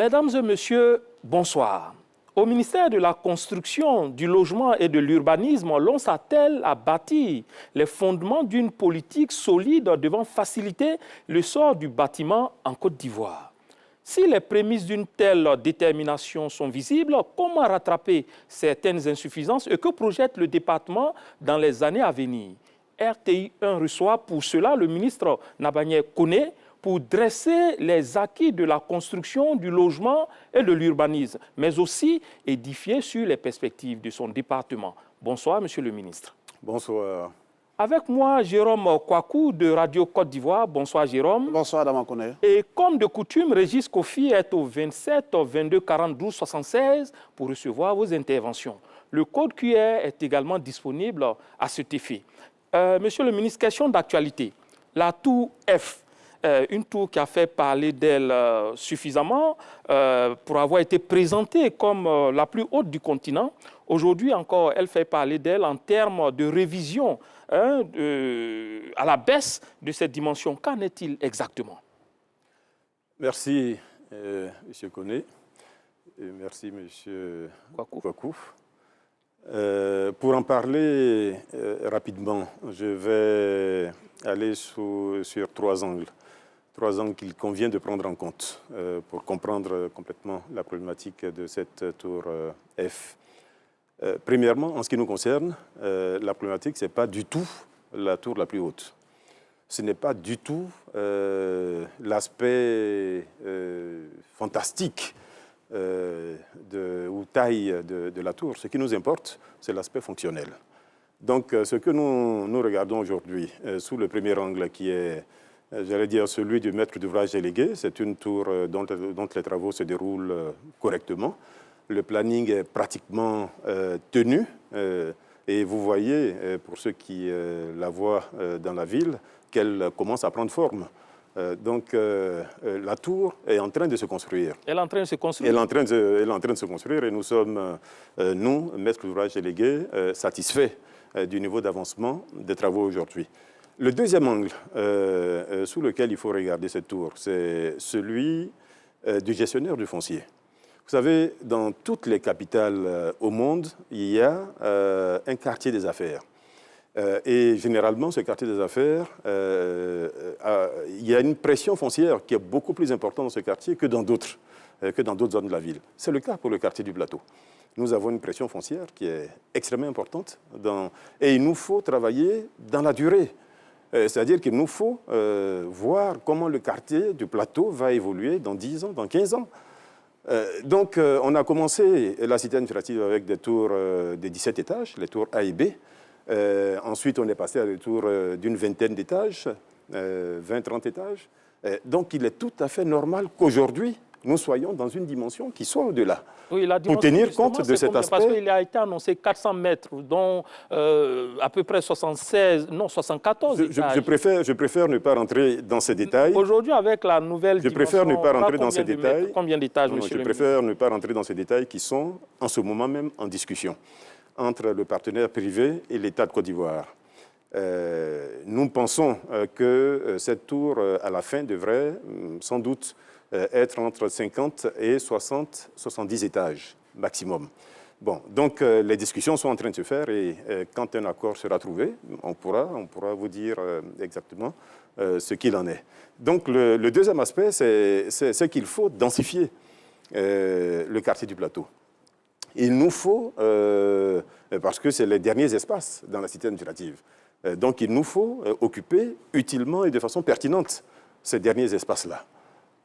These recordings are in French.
Mesdames et messieurs, bonsoir. Au ministère de la Construction, du Logement et de l'Urbanisme, l'on s'attelle à bâtir les fondements d'une politique solide devant faciliter le sort du bâtiment en Côte d'Ivoire. Si les prémices d'une telle détermination sont visibles, comment rattraper certaines insuffisances et que projette le département dans les années à venir? RTI 1 reçoit pour cela le ministre Nabanieh Koné pour dresser les acquis de la construction, du logement et de l'urbanisme, mais aussi édifier sur les perspectives de son département. Bonsoir, monsieur le ministre. Bonsoir. Avec moi, Jérôme Kouakou de Radio Côte d'Ivoire. Bonsoir, Jérôme. Bonsoir, Dama Koné. Et comme de coutume, Régis Kofi est au 27 22 42 76 pour recevoir vos interventions. Le code QR est également disponible à cet effet. Monsieur le ministre, question d'actualité. La tour F, une tour qui a fait parler d'elle suffisamment pour avoir été présentée comme la plus haute du continent. Aujourd'hui encore, elle fait parler d'elle en termes de révision à la baisse de cette dimension. Qu'en est-il exactement? Merci, M. Koné, et merci, M. Kouakou. Pour en parler rapidement, je vais aller sur trois angles qu'il convient de prendre en compte pour comprendre complètement la problématique de cette tour F. Premièrement, en ce qui nous concerne, la problématique, ce n'est pas du tout la tour la plus haute. Ce n'est pas du tout l'aspect fantastique ou taille de la tour. Ce qui nous importe, c'est l'aspect fonctionnel. Donc, ce que nous regardons aujourd'hui, sous le premier angle qui est, j'allais dire, celui du maître d'ouvrage délégué, c'est une tour dont les travaux se déroulent correctement. Le planning est pratiquement tenu. Et vous voyez, pour ceux qui la voient dans la ville, qu'elle commence à prendre forme. Donc, la tour est en train de se construire. Elle est en train de se construire. Elle est en train de se construire et nous sommes, nous, maîtres d'ouvrage délégués, satisfaits du niveau d'avancement des travaux aujourd'hui. Le deuxième angle sous lequel il faut regarder cette tour, c'est celui du gestionnaire du foncier. Vous savez, dans toutes les capitales au monde, il y a un quartier des affaires. Et généralement, ce quartier des affaires, il y a une pression foncière qui est beaucoup plus importante dans ce quartier que dans d'autres zones de la ville. C'est le cas pour le quartier du Plateau. Nous avons une pression foncière qui est extrêmement importante et il nous faut travailler dans la durée. C'est-à-dire qu'il nous faut voir comment le quartier du Plateau va évoluer dans 10 ans, dans 15 ans. Donc, on a commencé la cité administrative avec des tours de 17 étages, les tours A et B. Ensuite, on est passé à des tours d'une vingtaine d'étages, 20-30 étages. Donc, il est tout à fait normal qu'aujourd'hui, nous soyons dans une dimension qui soit au-delà. Oui, pour tenir compte de cet aspect. Parce qu'il a été annoncé 400 mètres, dont à peu près 74 étages. Je préfère ne pas rentrer dans ces détails. Aujourd'hui, avec la nouvelle dimension... Je préfère ne pas rentrer dans ces détails. Combien d'étages, monsieur le ministre? Je préfère ne pas rentrer dans ces détails qui sont, en ce moment même, en discussion entre le partenaire privé et l'État de Côte d'Ivoire. Nous pensons que cette tour, à la fin, devrait sans doute être entre 50 et 70 étages maximum. Bon, donc les discussions sont en train de se faire et quand un accord sera trouvé, on pourra vous dire exactement ce qu'il en est. Donc le deuxième aspect, c'est qu'il faut densifier le quartier du Plateau. Il nous faut, parce que c'est les derniers espaces dans la cité administrative, donc il nous faut occuper utilement et de façon pertinente ces derniers espaces-là.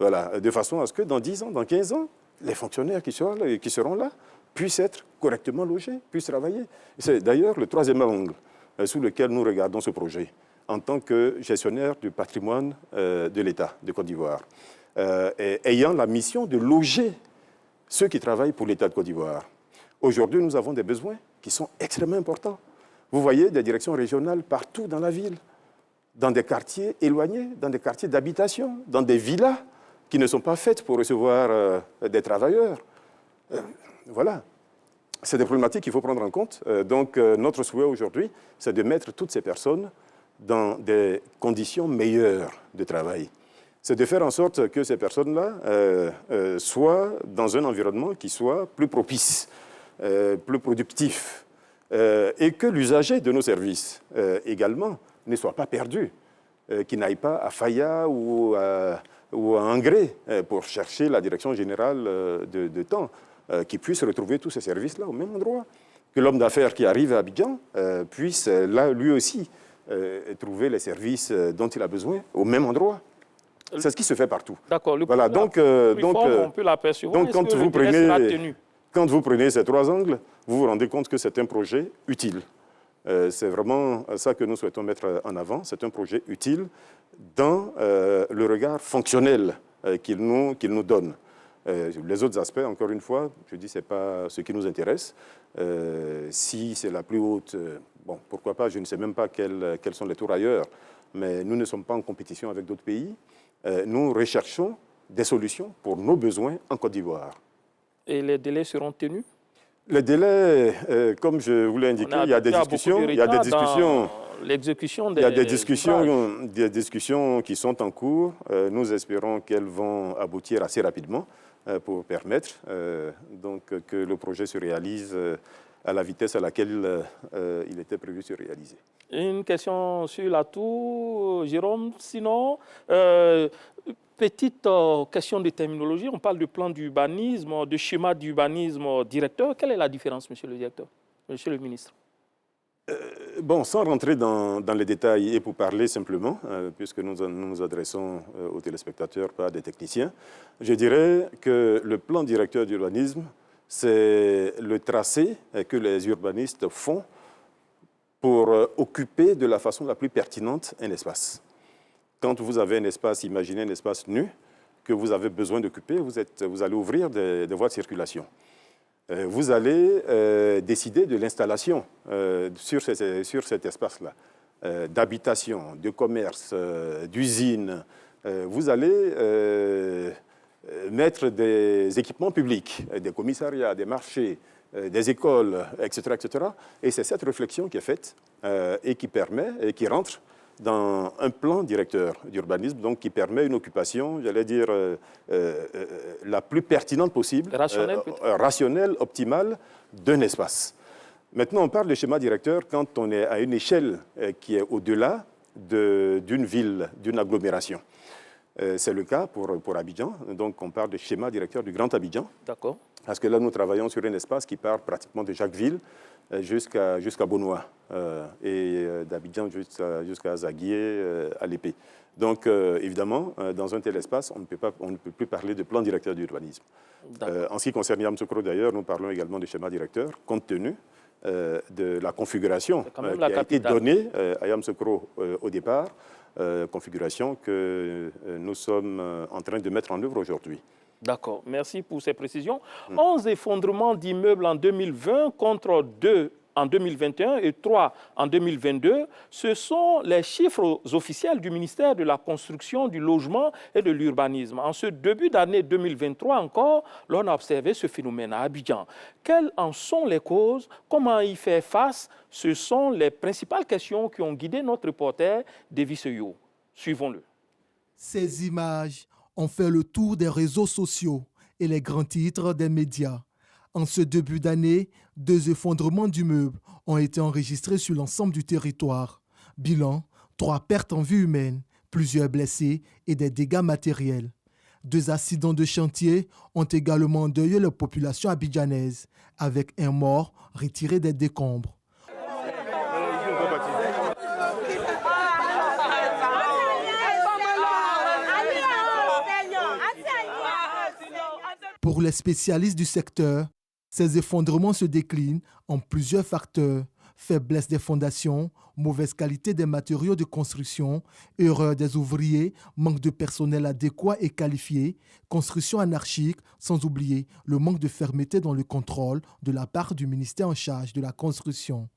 Voilà, de façon à ce que dans 10 ans, dans 15 ans, les fonctionnaires qui seront là puissent être correctement logés, puissent travailler. C'est d'ailleurs le troisième angle sous lequel nous regardons ce projet, en tant que gestionnaire du patrimoine de l'État de Côte d'Ivoire, ayant la mission de loger ceux qui travaillent pour l'État de Côte d'Ivoire. Aujourd'hui, nous avons des besoins qui sont extrêmement importants. Vous voyez des directions régionales partout dans la ville, dans des quartiers éloignés, dans des quartiers d'habitation, dans des villas qui ne sont pas faites pour recevoir des travailleurs. Voilà. C'est des problématiques qu'il faut prendre en compte. Donc, notre souhait aujourd'hui, c'est de mettre toutes ces personnes dans des conditions meilleures de travail. c'est de faire en sorte que ces personnes-là soient dans un environnement qui soit plus propice, plus productif, et que l'usager de nos services également ne soit pas perdu, qu'il n'aille pas à Faya ou à Angré pour chercher la direction générale de temps, qu'il puisse retrouver tous ces services-là au même endroit. Que l'homme d'affaires qui arrive à Abidjan puisse, là, lui aussi, trouver les services dont il a besoin au même endroit. C'est ce qui se fait partout. D'accord. Voilà, on peut l'apercevoir. Donc, quand vous prenez ces trois angles, vous vous rendez compte que c'est un projet utile. C'est vraiment ça que nous souhaitons mettre en avant. C'est un projet utile dans le regard fonctionnel qu'il nous donne. Les autres aspects, encore une fois, je dis, ce n'est pas ce qui nous intéresse. Si c'est la plus haute, bon, pourquoi pas, je ne sais même pas quels sont les tours ailleurs, mais nous ne sommes pas en compétition avec d'autres pays. Nous recherchons des solutions pour nos besoins en Côte d'Ivoire. Et les délais seront tenus? Les délais, comme je vous l'ai indiqué, il y a des discussions. Il y a des discussions. L'exécution des... Il y a des discussions qui sont en cours. Nous espérons qu'elles vont aboutir assez rapidement pour permettre donc, que le projet se réalise à la vitesse à laquelle il était prévu de se réaliser. Une question sur la tour, Jérôme. Sinon, petite question de terminologie. On parle de plan d'urbanisme, de schéma d'urbanisme directeur. Quelle est la différence, monsieur le directeur, monsieur le ministre? Bon, sans rentrer dans les détails et pour parler simplement, puisque nous nous adressons aux téléspectateurs, pas à des techniciens, je dirais que le plan directeur d'urbanisme, c'est le tracé que les urbanistes font pour occuper de la façon la plus pertinente un espace. Quand vous avez un espace, imaginez un espace nu que vous avez besoin d'occuper, vous allez ouvrir des voies de circulation. Vous allez décider de l'installation sur cet espace-là, d'habitation, de commerce, d'usine. Vous allez mettre des équipements publics, des commissariats, des marchés, des écoles, etc., etc. Et c'est cette réflexion qui est faite et qui permet et qui rentre dans un plan directeur d'urbanisme, donc qui permet une occupation, j'allais dire, la plus pertinente possible, rationnelle, optimale, d'un espace. Maintenant, on parle de schéma directeur quand on est à une échelle qui est au-delà d'une ville, d'une agglomération. C'est le cas pour Abidjan, donc on parle de schéma directeur du Grand Abidjan. D'accord. Parce que là, nous travaillons sur un espace qui part pratiquement de Jacquesville jusqu'à Bonois et d'Abidjan jusqu'à Zaguié, à l'Épée. Donc, évidemment, dans un tel espace, on ne peut plus parler de plan directeur d'urbanisme. En ce qui concerne Yamoussoukro, d'ailleurs, nous parlons également de schéma directeur, compte tenu de la configuration qui a été donnée à Yamoussoukro au départ, configuration que nous sommes en train de mettre en œuvre aujourd'hui. D'accord, merci pour ces précisions. 11 effondrements d'immeubles en 2020 contre 2 en 2021 et 3 en 2022, ce sont les chiffres officiels du ministère de la Construction, du Logement et de l'Urbanisme. En ce début d'année 2023 encore, l'on a observé ce phénomène à Abidjan. Quelles en sont les causes? Comment y faire face? Ce sont les principales questions qui ont guidé notre reporter, Davy Seyo. Suivons-le. Ces images ont fait le tour des réseaux sociaux et les grands titres des médias. En ce début d'année, 2 effondrements d'immeubles ont été enregistrés sur l'ensemble du territoire. Bilan, 3 pertes en vie humaine, plusieurs blessés et des dégâts matériels. 2 accidents de chantier ont également endeuillé la population abidjanaise, avec un mort retiré des décombres. Pour les spécialistes du secteur, ces effondrements se déclinent en plusieurs facteurs: faiblesse des fondations, mauvaise qualité des matériaux de construction, erreur des ouvriers, manque de personnel adéquat et qualifié, construction anarchique, sans oublier le manque de fermeté dans le contrôle de la part du ministère en charge de la construction.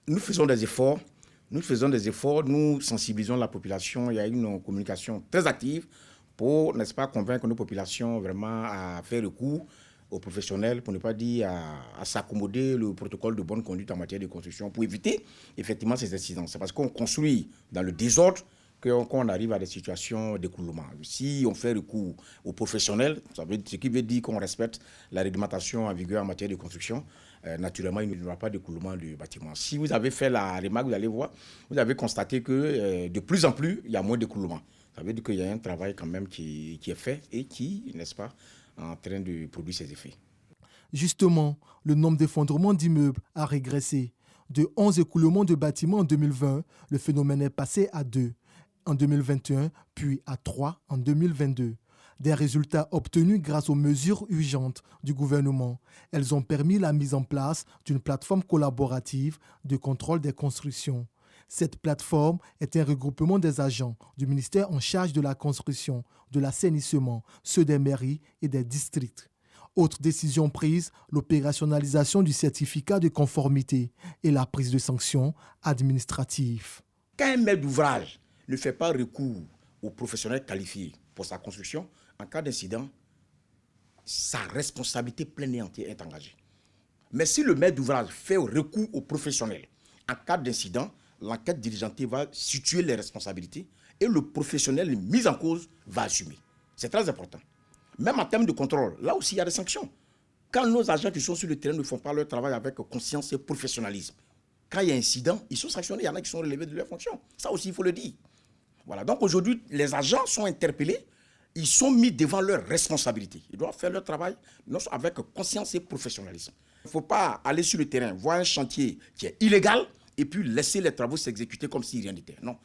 Nous faisons des efforts, nous sensibilisons la population, il y a une communication très active pour, n'est-ce pas, convaincre nos populations vraiment à faire recours aux professionnels, pour ne pas dire à s'accommoder le protocole de bonne conduite en matière de construction pour éviter effectivement ces incidents. C'est parce qu'on construit dans le désordre qu'on arrive à des situations d'écoulement. Si on fait recours aux professionnels, ce qui veut dire qu'on respecte la réglementation en vigueur en matière de construction, naturellement, il n'y aura pas d'écoulement du bâtiment. Si vous avez fait la remarque, vous allez voir, vous avez constaté que de plus en plus, il y a moins d'écoulement. Ça veut dire qu'il y a un travail quand même qui est fait et qui, n'est-ce pas, est en train de produire ses effets. Justement, le nombre d'effondrements d'immeubles a régressé. De 11 écoulements de bâtiments en 2020, le phénomène est passé à 2 en 2021, puis à 3 en 2022. Des résultats obtenus grâce aux mesures urgentes du gouvernement. Elles ont permis la mise en place d'une plateforme collaborative de contrôle des constructions. Cette plateforme est un regroupement des agents du ministère en charge de la construction, de l'assainissement, ceux des mairies et des districts. Autre décision prise, l'opérationnalisation du certificat de conformité et la prise de sanctions administratives. Quand un maître d'ouvrage ne fait pas recours aux professionnels qualifiés pour sa construction, en cas d'incident, sa responsabilité pleine et entière est engagée. Mais si le maître d'ouvrage fait recours aux professionnels, en cas d'incident, l'enquête diligentée va situer les responsabilités et le professionnel mis en cause va assumer. C'est très important. Même en termes de contrôle, là aussi il y a des sanctions. Quand nos agents qui sont sur le terrain ne font pas leur travail avec conscience et professionnalisme, quand il y a incident, ils sont sanctionnés, il y en a qui sont relevés de leur fonction. Ça aussi, il faut le dire. Voilà. Donc aujourd'hui, les agents sont interpellés, ils sont mis devant leurs responsabilités. Ils doivent faire leur travail avec conscience et professionnalisme. Il ne faut pas aller sur le terrain, voir un chantier qui est illégal et puis laisser les travaux s'exécuter comme si rien n'était. Non.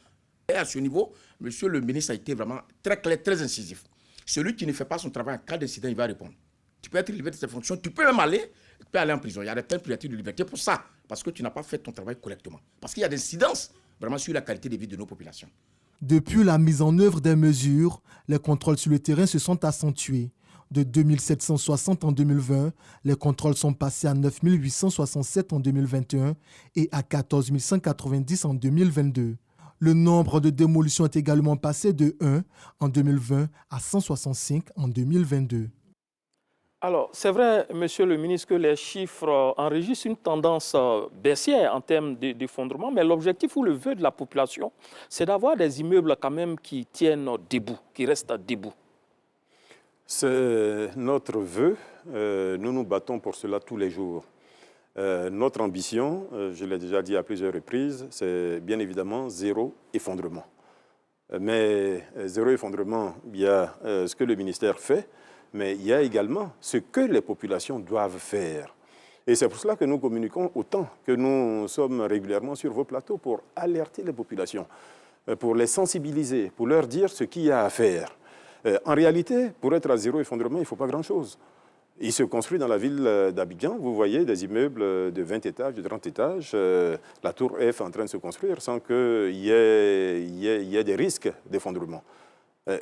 Et à ce niveau, monsieur le ministre a été vraiment très clair, très incisif. Celui qui ne fait pas son travail en cas d'incident, il va répondre. Tu peux être libéré de tes fonctions, tu peux même aller en prison. Il y a des peines privatives de liberté pour ça, parce que tu n'as pas fait ton travail correctement. Parce qu'il y a des incidences vraiment sur la qualité de vie de nos populations. Depuis la mise en œuvre des mesures, les contrôles sur le terrain se sont accentués. De 2760 en 2020, les contrôles sont passés à 9867 en 2021 et à 14 190 en 2022. Le nombre de démolitions est également passé de 1 en 2020 à 165 en 2022. Alors, c'est vrai, monsieur le ministre, que les chiffres enregistrent une tendance baissière en termes d'effondrement, mais l'objectif ou le vœu de la population, c'est d'avoir des immeubles quand même qui tiennent debout, qui restent debout. C'est notre vœu. Nous nous battons pour cela tous les jours. Notre ambition, je l'ai déjà dit à plusieurs reprises, c'est bien évidemment zéro effondrement. Mais zéro effondrement, il y a ce que le ministère fait, mais il y a également ce que les populations doivent faire. Et c'est pour cela que nous communiquons autant, que nous sommes régulièrement sur vos plateaux pour alerter les populations, pour les sensibiliser, pour leur dire ce qu'il y a à faire. En réalité, pour être à zéro effondrement, il ne faut pas grand-chose. Il se construit dans la ville d'Abidjan, vous voyez des immeubles de 20 étages, de 30 étages, la tour F est en train de se construire sans qu'il y ait des risques d'effondrement.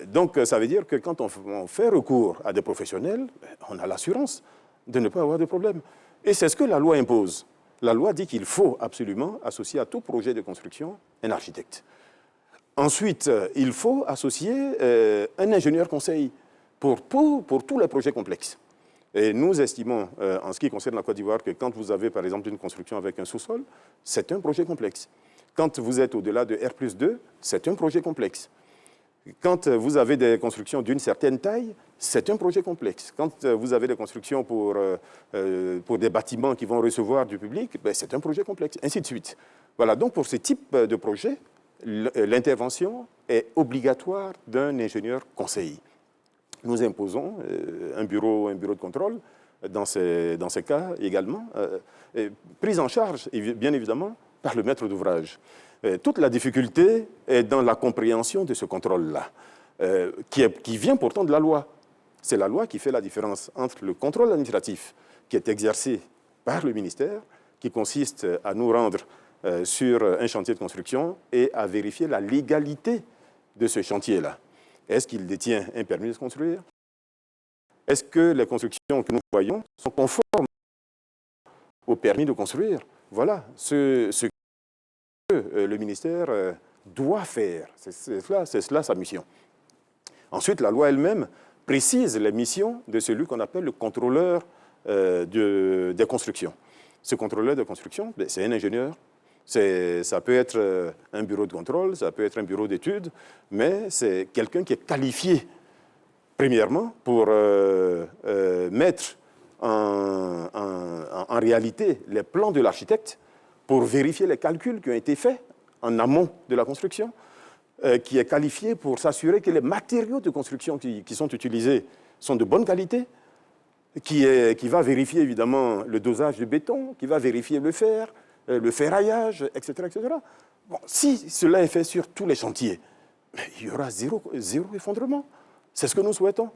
Donc ça veut dire que quand on fait recours à des professionnels, on a l'assurance de ne pas avoir de problème. Et c'est ce que la loi impose. La loi dit qu'il faut absolument associer à tout projet de construction un architecte. Ensuite, il faut associer un ingénieur conseil pour tous les projets complexes. Et nous estimons, en ce qui concerne la Côte d'Ivoire, que quand vous avez, par exemple, une construction avec un sous-sol, c'est un projet complexe. Quand vous êtes au-delà de R+2, c'est un projet complexe. Quand vous avez des constructions d'une certaine taille, c'est un projet complexe. Quand vous avez des constructions pour des bâtiments qui vont recevoir du public, c'est un projet complexe, ainsi de suite. Voilà, donc pour ce type de projet, l'intervention est obligatoire d'un ingénieur conseil. Nous imposons un bureau de contrôle dans ces cas également, prise en charge, bien évidemment, par le maître d'ouvrage. Toute la difficulté est dans la compréhension de ce contrôle-là, qui vient pourtant de la loi. C'est la loi qui fait la différence entre le contrôle administratif qui est exercé par le ministère, qui consiste à nous rendre sur un chantier de construction et à vérifier la légalité de ce chantier-là. Est-ce qu'il détient un permis de construire? Est-ce que les constructions que nous voyons sont conformes au permis de construire? Voilà ce que le ministère doit faire. C'est cela sa mission. Ensuite, la loi elle-même précise les missions de celui qu'on appelle le contrôleur des constructions. Ce contrôleur de construction, c'est un ingénieur Ça peut être un bureau de contrôle, ça peut être un bureau d'études, mais c'est quelqu'un qui est qualifié, premièrement, pour mettre en réalité les plans de l'architecte, pour vérifier les calculs qui ont été faits en amont de la construction, qui est qualifié pour s'assurer que les matériaux de construction qui sont utilisés sont de bonne qualité, qui va vérifier évidemment le dosage de béton, qui va vérifier le fer, le ferraillage, etc., etc. Bon, si cela est fait sur tous les chantiers, il y aura zéro effondrement. C'est ce que nous souhaitons.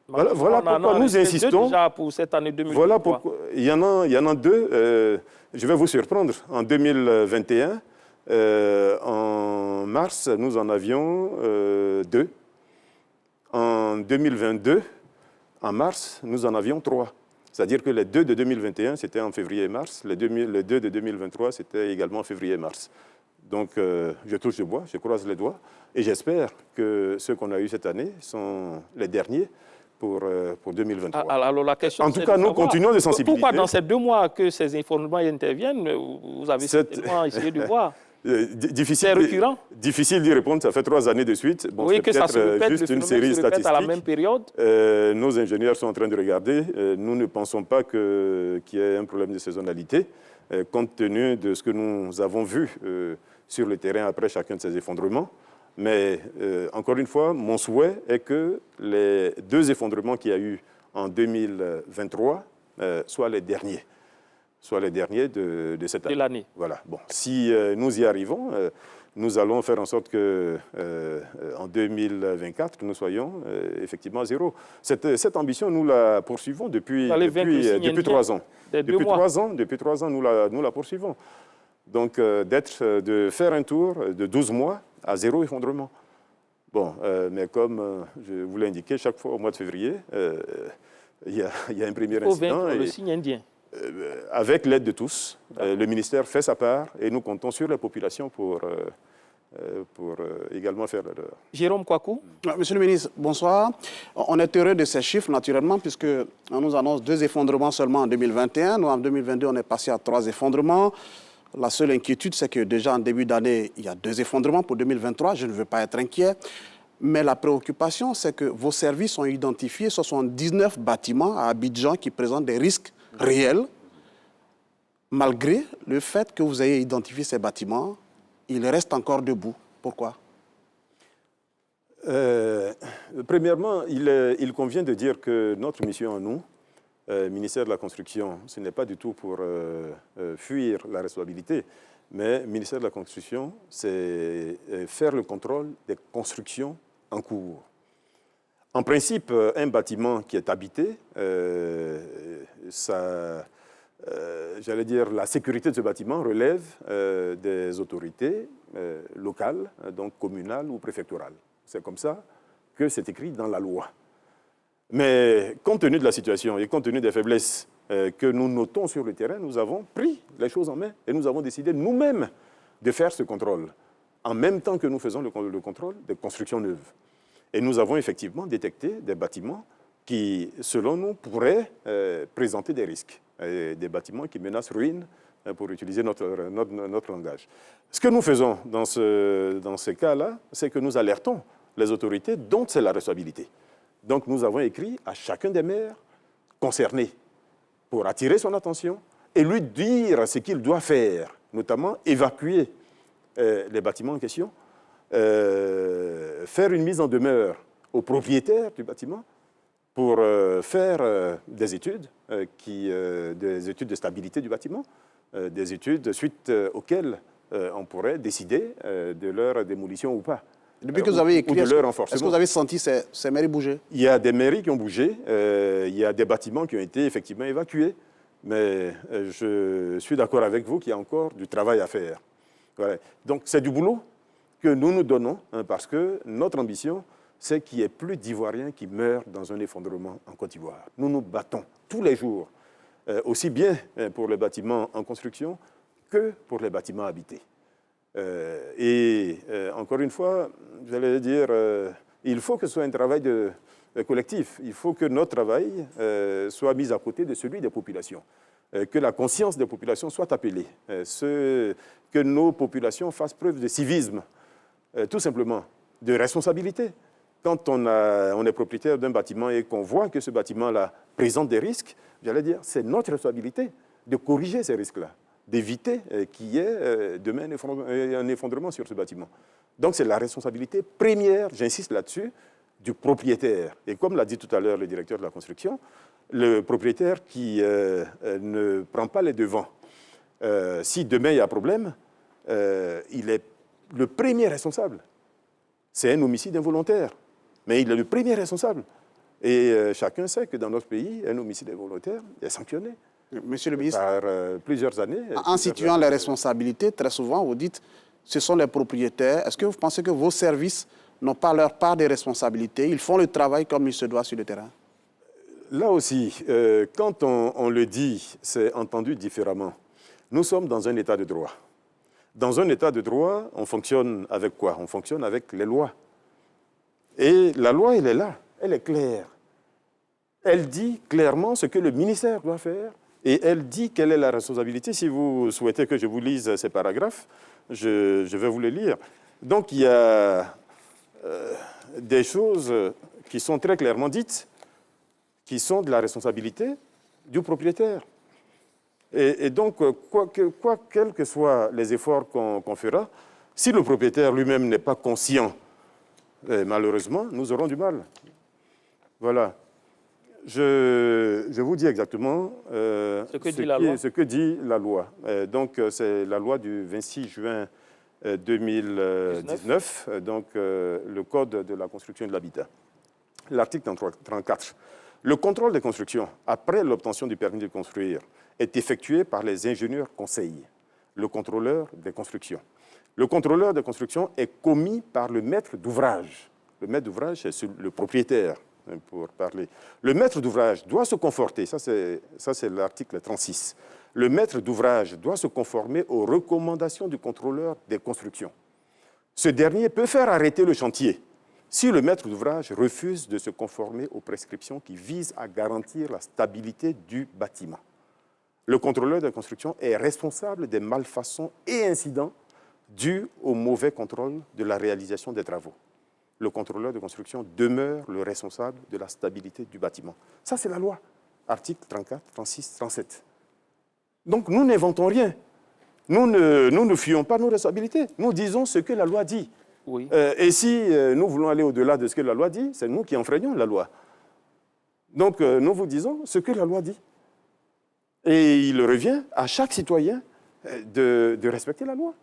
Voilà pourquoi nous insistons. Déjà pour cette année 2023. Voilà pourquoi. Il y en a deux. Je vais vous surprendre. En 2021, en mars, nous en avions deux. En 2022, en mars, nous en avions trois. C'est-à-dire que les deux de 2021, c'était en février et mars. Les deux de 2023, c'était également en février et mars. Donc, je touche le bois, je croise les doigts. Et j'espère que ceux qu'on a eus cette année sont les derniers pour 2023. Alors, la question, en tout cas, nous continuons de sensibiliser. Pourquoi dans ces 2 mois que ces effondrements interviennent, vous avez certainement essayé de voir? C'est récurrent. Difficile d'y répondre, ça fait 3 années de suite. Bon, oui, que ça se répète, juste une série statistique. À la même période. Nos ingénieurs sont en train de regarder. Nous ne pensons pas qu'il y ait un problème de saisonnalité, compte tenu de ce que nous avons vu sur le terrain après chacun de ces effondrements. Mais encore une fois, mon souhait est que les 2 effondrements qu'il y a eu en 2023 soient les derniers. De cette année. De l'année. Voilà. Bon, si nous y arrivons, nous allons faire en sorte que en 2024, nous soyons effectivement à zéro. Cette ambition, nous la poursuivons depuis 3 ans. Depuis 3 ans, nous la poursuivons. Donc, de faire un tour de 12 mois à zéro effondrement. Bon, mais comme je vous l'ai indiqué, chaque fois au mois de février, il y a un premier incident. Le signe indien. Avec l'aide de tous, le ministère fait sa part et nous comptons sur la population pour également faire leur... Jérôme Kouakou. Monsieur le ministre, bonsoir. On est heureux de ces chiffres, naturellement, puisqu'on nous annonce 2 effondrements seulement en 2021. Nous, en 2022, on est passé à 3 effondrements. La seule inquiétude, c'est que déjà en début d'année, il y a 2 effondrements pour 2023. Je ne veux pas être inquiet. Mais la préoccupation, c'est que vos services ont identifié 79 bâtiments à Abidjan qui présentent des risques réels. Malgré le fait que vous ayez identifié ces bâtiments, ils restent encore debout. Pourquoi? Premièrement, il convient de dire que notre mission à nous, ministère de la Construction, ce n'est pas du tout pour fuir la responsabilité, mais ministère de la Construction, c'est faire le contrôle des constructions en cours. En principe, un bâtiment qui est habité, j'allais dire, la sécurité de ce bâtiment relève des autorités locales, donc communales ou préfectorales. C'est comme ça que c'est écrit dans la loi. Mais compte tenu de la situation et compte tenu des faiblesses que nous notons sur le terrain, nous avons pris les choses en main et nous avons décidé nous-mêmes de faire ce contrôle, en même temps que nous faisons le contrôle des constructions neuves. Et nous avons effectivement détecté des bâtiments qui, selon nous, pourraient présenter des risques, des bâtiments qui menacent ruine, pour utiliser notre langage. Ce que nous faisons dans ce cas-là, c'est que nous alertons les autorités dont c'est la responsabilité. Donc nous avons écrit à chacun des maires concernés pour attirer son attention et lui dire ce qu'il doit faire, notamment évacuer les bâtiments en question, faire une mise en demeure au propriétaire du bâtiment pour faire des études, des études de stabilité du bâtiment, des études suite auxquelles on pourrait décider de leur démolition ou pas. Depuis que vous avez écrit, est-ce que vous avez senti ces mairies bouger? Il y a des mairies qui ont bougé, il y a des bâtiments qui ont été effectivement évacués, mais je suis d'accord avec vous qu'il y a encore du travail à faire. Voilà. Donc c'est du boulot que nous nous donnons, parce que notre ambition, c'est qu'il n'y ait plus d'Ivoiriens qui meurent dans un effondrement en Côte d'Ivoire. Nous nous battons tous les jours, aussi bien pour les bâtiments en construction que pour les bâtiments habités. Encore une fois, j'allais dire, il faut que ce soit un travail collectif. Il faut que notre travail soit mis à côté de celui des populations, que la conscience des populations soit appelée, que nos populations fassent preuve de civisme, tout simplement, de responsabilité. Quand on est propriétaire d'un bâtiment et qu'on voit que ce bâtiment-là présente des risques, j'allais dire, c'est notre responsabilité de corriger ces risques-là, d'éviter qu'il y ait demain un effondrement sur ce bâtiment. Donc c'est la responsabilité première, j'insiste là-dessus, du propriétaire. Et comme l'a dit tout à l'heure le directeur de la construction, le propriétaire qui ne prend pas les devants, si demain il y a problème, il est le premier responsable. C'est un homicide involontaire, mais il est le premier responsable. Et chacun sait que dans notre pays, un homicide involontaire est sanctionné. Monsieur le ministre, par plusieurs années. En situant les responsabilités, très souvent, vous dites ce sont les propriétaires. Est-ce que vous pensez que vos services n'ont pas leur part de responsabilité? Ils font le travail comme il se doit sur le terrain? Là aussi, quand on le dit, c'est entendu différemment. Nous sommes dans un état de droit. Dans un état de droit, on fonctionne avec quoi? On fonctionne avec les lois. Et la loi, elle est là, elle est claire. Elle dit clairement ce que le ministère doit faire et elle dit quelle est la responsabilité. Si vous souhaitez que je vous lise ces paragraphes, je vais vous les lire. Donc, il y a des choses qui sont très clairement dites, qui sont de la responsabilité du propriétaire. Et donc, quels que soient les efforts qu'on fera, si le propriétaire lui-même n'est pas conscient, malheureusement, nous aurons du mal. Voilà. Je vous dis exactement ce que dit la loi. Donc, c'est la loi du 26 juin 2019, donc le Code de la construction et de l'habitat. L'article 34. Le contrôle des constructions, après l'obtention du permis de construire, est effectué par les ingénieurs conseils, le contrôleur des constructions. Le contrôleur des constructions est commis par le maître d'ouvrage. Le maître d'ouvrage, c'est le propriétaire, pour parler. Le maître d'ouvrage doit se conformer, ça c'est l'article 36. Le maître d'ouvrage doit se conformer aux recommandations du contrôleur des constructions. Ce dernier peut faire arrêter le chantier si le maître d'ouvrage refuse de se conformer aux prescriptions qui visent à garantir la stabilité du bâtiment. Le contrôleur de construction est responsable des malfaçons et incidents dus au mauvais contrôle de la réalisation des travaux. Le contrôleur de construction demeure le responsable de la stabilité du bâtiment. Ça, c'est la loi. Articles 34, 36, 37. Donc, nous n'inventons rien. Nous ne fuyons pas nos responsabilités. Nous disons ce que la loi dit. Oui. Et si nous voulons aller au-delà de ce que la loi dit, c'est nous qui enfreignons la loi. Donc, nous vous disons ce que la loi dit. Et il revient à chaque citoyen de respecter la loi.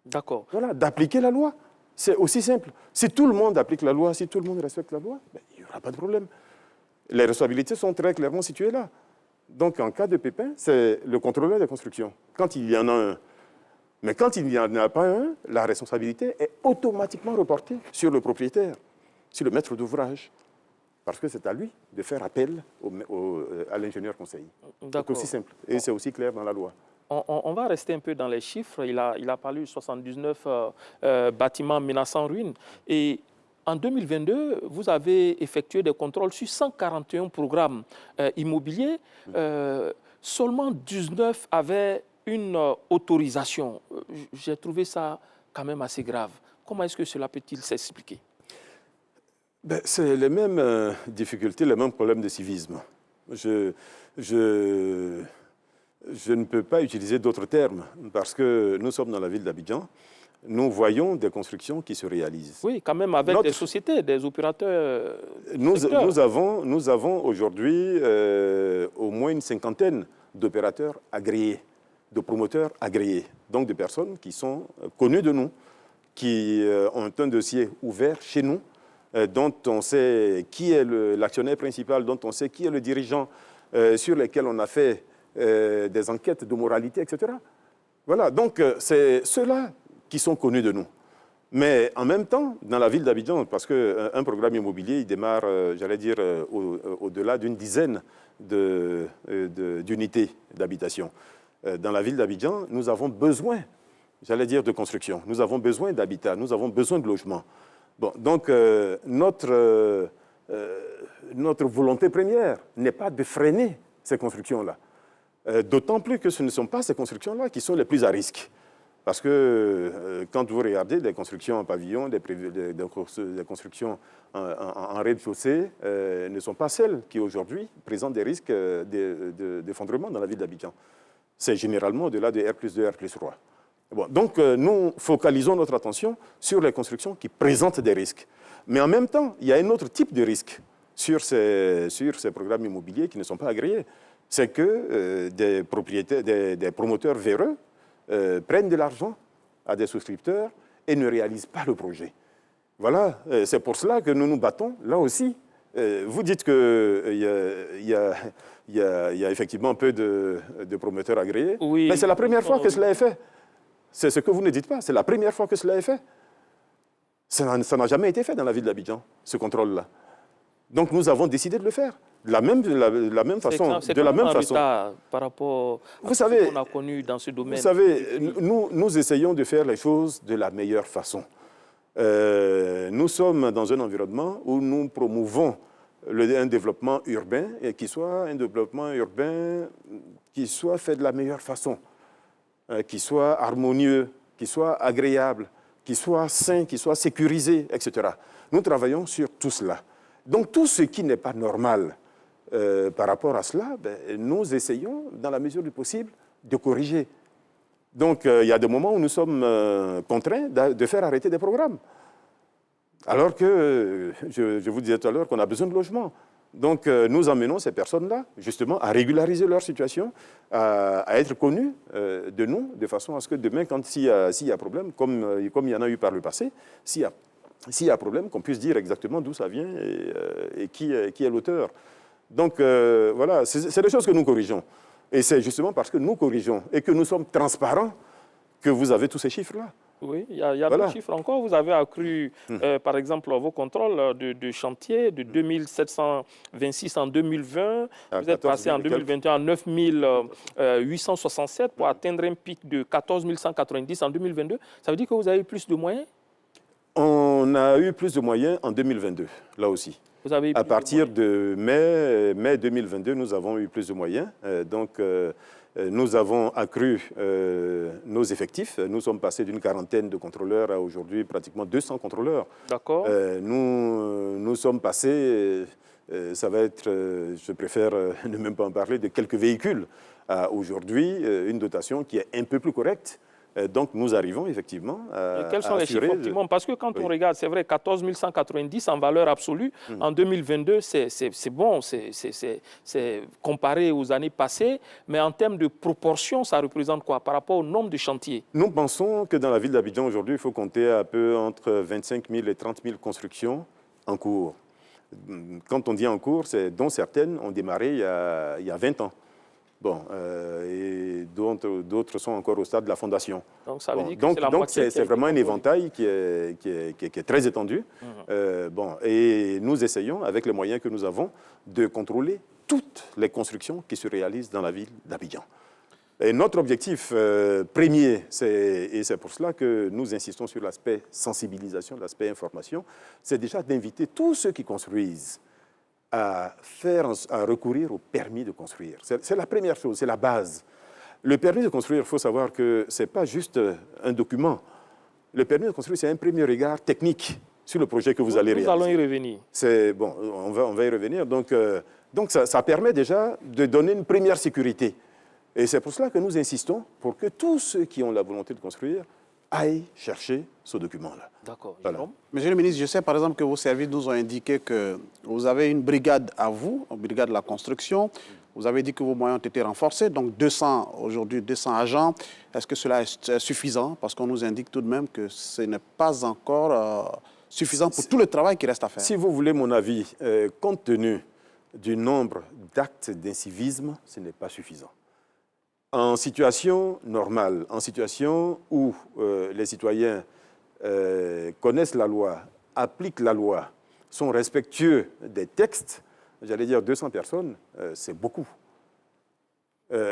D'accord. Voilà, d'appliquer la loi. C'est aussi simple. Si tout le monde applique la loi, si tout le monde respecte la loi, ben, il n'y aura pas de problème. Les responsabilités sont très clairement situées là. Donc, en cas de pépin, c'est le contrôleur des constructions, quand il y en a un. Mais quand il n'y en a pas un, la responsabilité est automatiquement reportée sur le propriétaire, sur le maître d'ouvrage, parce que c'est à lui de faire appel à l'ingénieur conseil. C'est aussi simple et c'est aussi clair dans la loi. On va rester un peu dans les chiffres. Il a parlé de 79 bâtiments menaçant ruine. Et en 2022, vous avez effectué des contrôles sur 141 programmes immobiliers. Seulement 19 avaient une autorisation. J'ai trouvé ça quand même assez grave. Comment est-ce que cela peut-il s'expliquer? Ben, c'est les mêmes difficultés, les mêmes problèmes de civisme. Je ne peux pas utiliser d'autres termes parce que nous sommes dans la ville d'Abidjan. Nous voyons des constructions qui se réalisent. Oui, quand même avec des sociétés, des opérateurs. Nous avons aujourd'hui au moins une cinquantaine d'opérateurs agréés, de promoteurs agréés, donc de personnes qui sont connues de nous, qui ont un dossier ouvert chez nous, dont on sait qui est l'actionnaire principal, dont on sait qui est le dirigeant, sur lesquels on a fait des enquêtes de moralité, etc. Voilà, donc c'est ceux-là qui sont connus de nous. Mais en même temps, dans la ville d'Abidjan, parce qu'un programme immobilier, il démarre, j'allais dire, au-delà d'une dizaine d'unités d'habitation. Dans la ville d'Abidjan, nous avons besoin, j'allais dire, de construction. Nous avons besoin d'habitat, nous avons besoin de logement. Bon, donc, notre notre volonté première n'est pas de freiner ces constructions-là. D'autant plus que ce ne sont pas ces constructions-là qui sont les plus à risque. Parce que quand vous regardez des constructions en pavillon, des constructions en rez-de-chaussée, ne sont pas celles qui aujourd'hui présentent des risques d'effondrement dans la ville d'Abidjan. C'est généralement au-delà de R+2, R+3. Bon, donc nous focalisons notre attention sur les constructions qui présentent des risques. Mais en même temps, il y a un autre type de risque sur ces programmes immobiliers qui ne sont pas agréés. C'est que des promoteurs véreux prennent de l'argent à des souscripteurs et ne réalisent pas le projet. Voilà, c'est pour cela que nous nous battons, là aussi. Vous dites qu'il y a effectivement un peu de promoteurs agréés, oui, mais c'est la première fois que cela est fait. C'est ce que vous ne dites pas, c'est la première fois que cela est fait. Ça n'a jamais été fait dans la ville d'Abidjan, ce contrôle-là. Donc nous avons décidé de le faire. De la même façon. C'est par rapport à ce qu'on a connu dans ce domaine. Vous savez, nous essayons de faire les choses de la meilleure façon. Nous sommes dans un environnement où nous promouvons un développement urbain, et qui soit un développement urbain qui soit fait de la meilleure façon, qui soit harmonieux, qui soit agréable, qui soit sain, qui soit sécurisé, etc. Nous travaillons sur tout cela. Donc tout ce qui n'est pas normal par rapport à cela, nous essayons, dans la mesure du possible, de corriger. Donc il y a des moments où nous sommes contraints de faire arrêter des programmes. Alors que, je vous disais tout à l'heure qu'on a besoin de logement. Donc nous emmenons ces personnes-là, justement, à régulariser leur situation, à être connues de nous, de façon à ce que demain, s'il y a problème, comme il y en a eu par le passé, s'il y a problème, qu'on puisse dire exactement d'où ça vient et qui est l'auteur. Donc voilà, c'est des choses que nous corrigeons. Et c'est justement parce que nous corrigeons et que nous sommes transparents que vous avez tous ces chiffres-là. Oui, il y a d'autres chiffres encore. Vous avez accru, par exemple, vos contrôles de chantier de 2726 en 2020. Vous êtes passé en 2021 à 9867 pour atteindre un pic de 14 190 en 2022. Ça veut dire que vous avez eu plus de moyens? On a eu plus de moyens en 2022, là aussi. Vous avez eu à partir de mai 2022, nous avons eu plus de moyens. Donc, nous avons accru nos effectifs. Nous sommes passés d'une quarantaine de contrôleurs à aujourd'hui pratiquement 200 contrôleurs. D'accord. Nous sommes passés, ça va être, je préfère ne même pas en parler, de quelques véhicules à aujourd'hui une dotation qui est un peu plus correcte. Donc, nous arrivons effectivement à quels sont les chiffres optimums? Parce que quand on regarde, c'est vrai, 14 190 en valeur absolue, en 2022, c'est bon, c'est comparé aux années passées, mais en termes de proportion, ça représente quoi par rapport au nombre de chantiers? Nous pensons que dans la ville d'Abidjan, aujourd'hui, il faut compter un peu entre 25 000 et 30 000 constructions en cours. Quand on dit en cours, c'est dont certaines ont démarré il y a 20 ans. Bon, et d'autres sont encore au stade de la fondation. Donc, ça veut dire que c'est vraiment un éventail qui est très étendu. Bon, et nous essayons, avec les moyens que nous avons, de contrôler toutes les constructions qui se réalisent dans la ville d'Abidjan. Et notre objectif premier, et c'est pour cela que nous insistons sur l'aspect sensibilisation, l'aspect information, c'est déjà d'inviter tous ceux qui construisent à recourir au permis de construire. C'est la première chose, c'est la base. Le permis de construire, il faut savoir que ce n'est pas juste un document. Le permis de construire, c'est un premier regard technique sur le projet que vous allez réaliser. Nous allons y revenir. Bon, on va y revenir. Donc ça permet déjà de donner une première sécurité. Et c'est pour cela que nous insistons pour que tous ceux qui ont la volonté de construire aillent chercher ce document-là. D'accord. Voilà. Monsieur le ministre, je sais par exemple que vos services nous ont indiqué que vous avez une brigade à vous, une brigade de la construction. Vous avez dit que vos moyens ont été renforcés, donc 200 aujourd'hui, 200 agents. Est-ce que cela est suffisant? Parce qu'on nous indique tout de même que ce n'est pas encore suffisant pour tout le travail qui reste à faire. Si vous voulez mon avis, compte tenu du nombre d'actes d'incivisme, ce n'est pas suffisant. En situation normale, en situation où les citoyens connaissent la loi, appliquent la loi, sont respectueux des textes, j'allais dire 200 personnes, c'est beaucoup.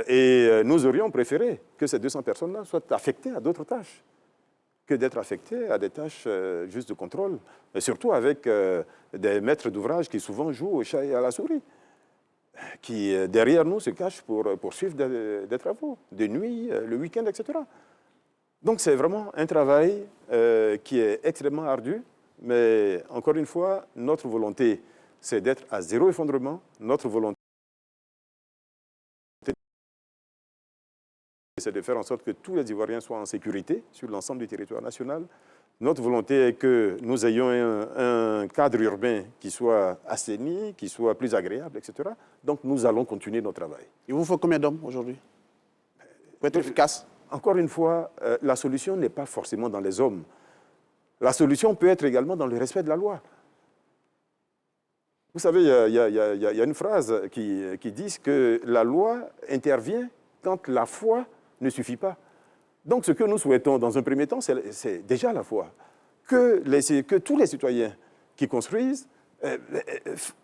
Et nous aurions préféré que ces 200 personnes-là soient affectées à d'autres tâches. que d'être affectés à des tâches juste de contrôle, et surtout avec des maîtres d'ouvrage qui souvent jouent au chat et à la souris, qui derrière nous se cachent pour poursuivre des travaux, de nuit, le week-end, etc. Donc c'est vraiment un travail qui est extrêmement ardu, mais encore une fois, notre volonté, c'est d'être à zéro effondrement. Notre volonté, c'est de faire en sorte que tous les Ivoiriens soient en sécurité sur l'ensemble du territoire national. Notre volonté est que nous ayons un cadre urbain qui soit assaini, qui soit plus agréable, etc. Donc nous allons continuer notre travail. Il vous faut combien d'hommes aujourd'hui pour être efficace? Encore une fois, la solution n'est pas forcément dans les hommes. La solution peut être également dans le respect de la loi. Vous savez, il y a une phrase qui dit que la loi intervient quand la foi ne suffit pas. Donc ce que nous souhaitons dans un premier temps, c'est déjà la foi. Que tous les citoyens qui construisent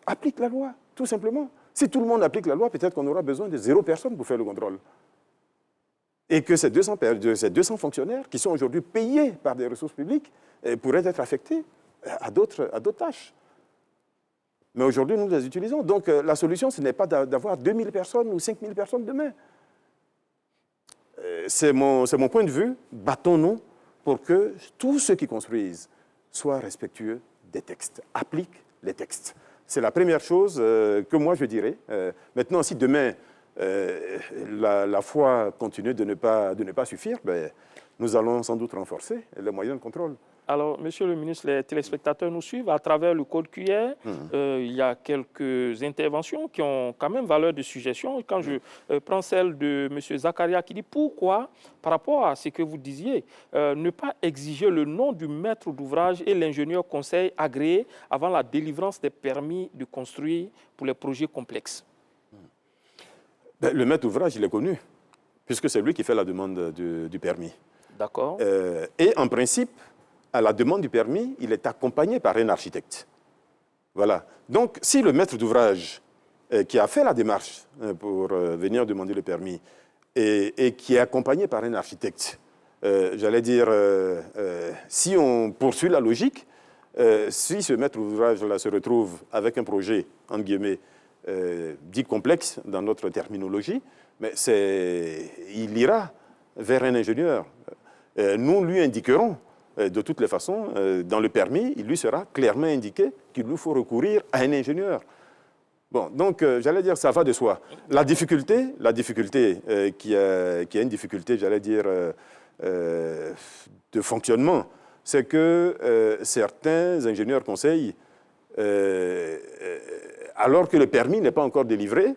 appliquent la loi, tout simplement. Si tout le monde applique la loi, peut-être qu'on aura besoin de 0 personne pour faire le contrôle. Et que ces 200 fonctionnaires qui sont aujourd'hui payés par des ressources publiques pourraient être affectés à d'autres tâches. Mais aujourd'hui, nous les utilisons. Donc la solution, ce n'est pas d'avoir 2000 personnes ou 5000 personnes demain. C'est mon point de vue. Battons-nous pour que tous ceux qui construisent soient respectueux des textes, appliquent les textes. C'est la première chose que moi je dirais. Maintenant, si demain, la foi continue de ne pas suffire, ben, nous allons sans doute renforcer les moyens de contrôle. Alors, Monsieur le ministre, les téléspectateurs nous suivent à travers le code QR. Il y a quelques interventions qui ont quand même valeur de suggestion. Quand je prends celle de M. Zakaria qui dit pourquoi, par rapport à ce que vous disiez, ne pas exiger le nom du maître d'ouvrage et l'ingénieur conseil agréé avant la délivrance des permis de construire pour les projets complexes. Ben, le maître d'ouvrage, il est connu, puisque c'est lui qui fait la demande du permis. D'accord. Et en principe, à la demande du permis, il est accompagné par un architecte. Voilà. Donc, si le maître d'ouvrage qui a fait la démarche pour venir demander le permis et qui est accompagné par un architecte, j'allais dire, si on poursuit la logique, si ce maître d'ouvrage-là se retrouve avec un projet, entre guillemets, dit complexe dans notre terminologie, mais il ira vers un ingénieur. Nous lui indiquerons de toutes les façons, dans le permis, il lui sera clairement indiqué qu'il lui faut recourir à un ingénieur. Bon, donc, j'allais dire, ça va de soi. La difficulté qui est une difficulté, j'allais dire, de fonctionnement, c'est que certains ingénieurs conseils, alors que le permis n'est pas encore délivré,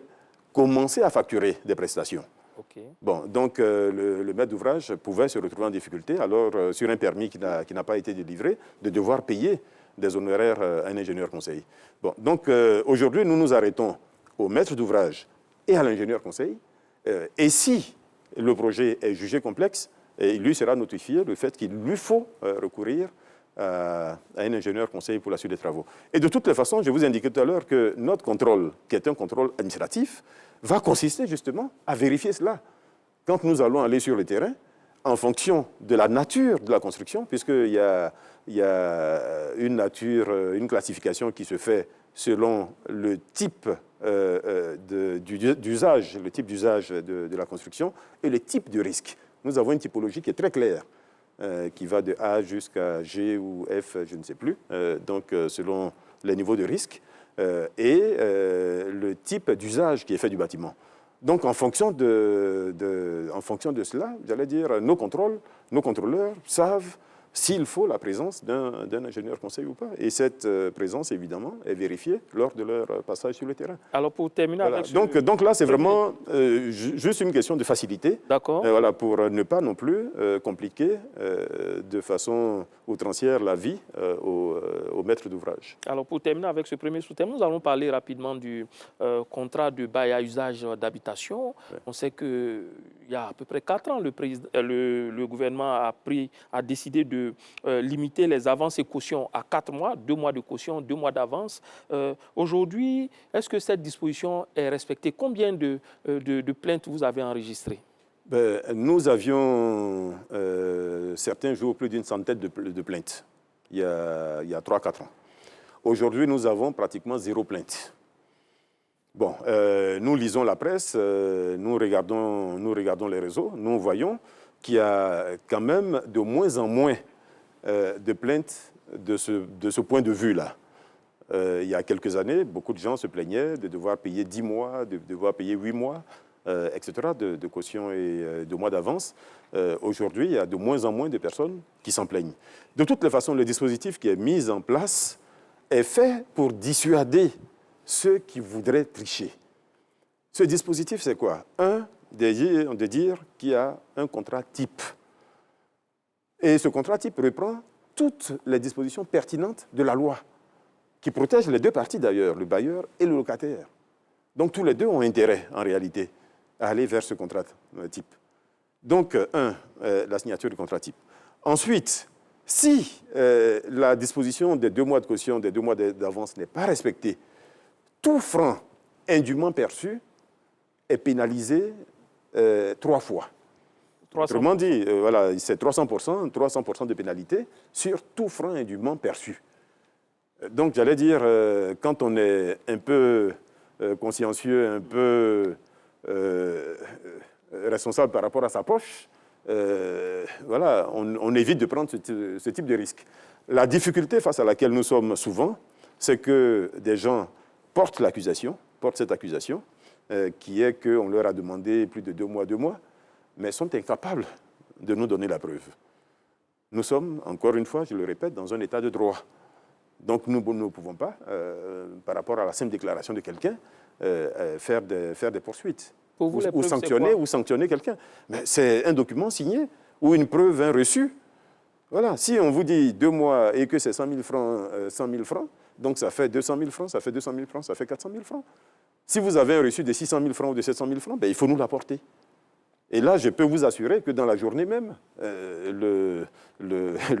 commençaient à facturer des prestations. Okay. Bon, donc le maître d'ouvrage pouvait se retrouver en difficulté, alors sur un permis qui n'a pas été délivré, de devoir payer des honoraires à un ingénieur conseil. Bon, donc aujourd'hui, nous nous arrêtons au maître d'ouvrage et à l'ingénieur conseil. Et si le projet est jugé complexe, il lui sera notifié le fait qu'il lui faut recourir à un ingénieur conseil pour la suite des travaux. Et de toutes les façons, je vous indiquais tout à l'heure que notre contrôle, qui est un contrôle administratif, va consister justement à vérifier cela. Quand nous allons aller sur le terrain, en fonction de la nature de la construction, puisqu'il y a une classification qui se fait selon le type d'usage, le type d'usage de la construction et le type de risque. Nous avons une typologie qui est très claire, qui va de A jusqu'à G ou F, je ne sais plus, donc selon les niveaux de risque. Et le type d'usage qui est fait du bâtiment. Donc, en fonction de cela, j'allais dire, nos contrôleurs savent s'il faut la présence d'un ingénieur conseil ou pas. Et cette présence, évidemment, est vérifiée lors de leur passage sur le terrain. Alors, pour terminer voilà. avec donc là, c'est vraiment juste une question de facilité. D'accord. Voilà, pour ne pas non plus compliquer de façon outrancière la vie au maître d'ouvrage. Alors, pour terminer avec ce premier sous-thème, nous allons parler rapidement du contrat de bail à usage d'habitation. Ouais. On sait qu'il y a à peu près 4 ans, le gouvernement a décidé de limiter les avances et cautions à 4 mois, 2 mois de caution, 2 mois d'avance. Aujourd'hui, est-ce que cette disposition est respectée? Combien de plaintes vous avez enregistrées? Nous avions certains jours plus d'une centaine de plaintes, il y a 3-4 ans. Aujourd'hui, nous avons pratiquement 0 plainte. Bon, nous lisons la presse, nous regardons les réseaux, nous voyons qu'il y a quand même de moins en moins de plaintes de ce point de vue-là. Il y a quelques années, beaucoup de gens se plaignaient de devoir payer 10 mois, de devoir payer 8 mois, etc., de caution et de mois d'avance. Aujourd'hui, il y a de moins en moins de personnes qui s'en plaignent. De toutes les façons, le dispositif qui est mis en place est fait pour dissuader ceux qui voudraient tricher. Ce dispositif, c'est quoi? De dire qu'il y a un contrat type. Et ce contrat type reprend toutes les dispositions pertinentes de la loi, qui protègent les deux parties d'ailleurs, le bailleur et le locataire. Donc tous les deux ont intérêt, en réalité, à aller vers ce contrat type. Donc, la signature du contrat type. Ensuite, si la disposition des 2 mois de caution, des 2 mois d'avance n'est pas respectée, tout franc indûment perçu est pénalisé 3 fois. 300%. Autrement dit, voilà, c'est 300% de pénalité sur tout franc indûment perçu. Donc, j'allais dire, quand on est un peu consciencieux, un peu responsable par rapport à sa poche, voilà, on évite de prendre ce type de risque. La difficulté face à laquelle nous sommes souvent, c'est que des gens portent cette accusation, qui est qu'on leur a demandé plus de 2 mois, mais sont incapables de nous donner la preuve. Nous sommes, encore une fois, je le répète, dans un état de droit. Donc nous ne pouvons pas, par rapport à la simple déclaration de quelqu'un, faire des poursuites. Pour vous, ou sanctionner quelqu'un. Mais c'est un document signé ou une preuve, un reçu. Voilà. Si on vous dit 2 mois et que c'est 100 000 francs, donc ça fait 200 000 francs, ça fait 200 000 francs, ça fait 400 000 francs. Si vous avez un reçu de 600 000 francs ou de 700 000 francs, ben, il faut nous l'apporter. Et là, je peux vous assurer que dans la journée même, le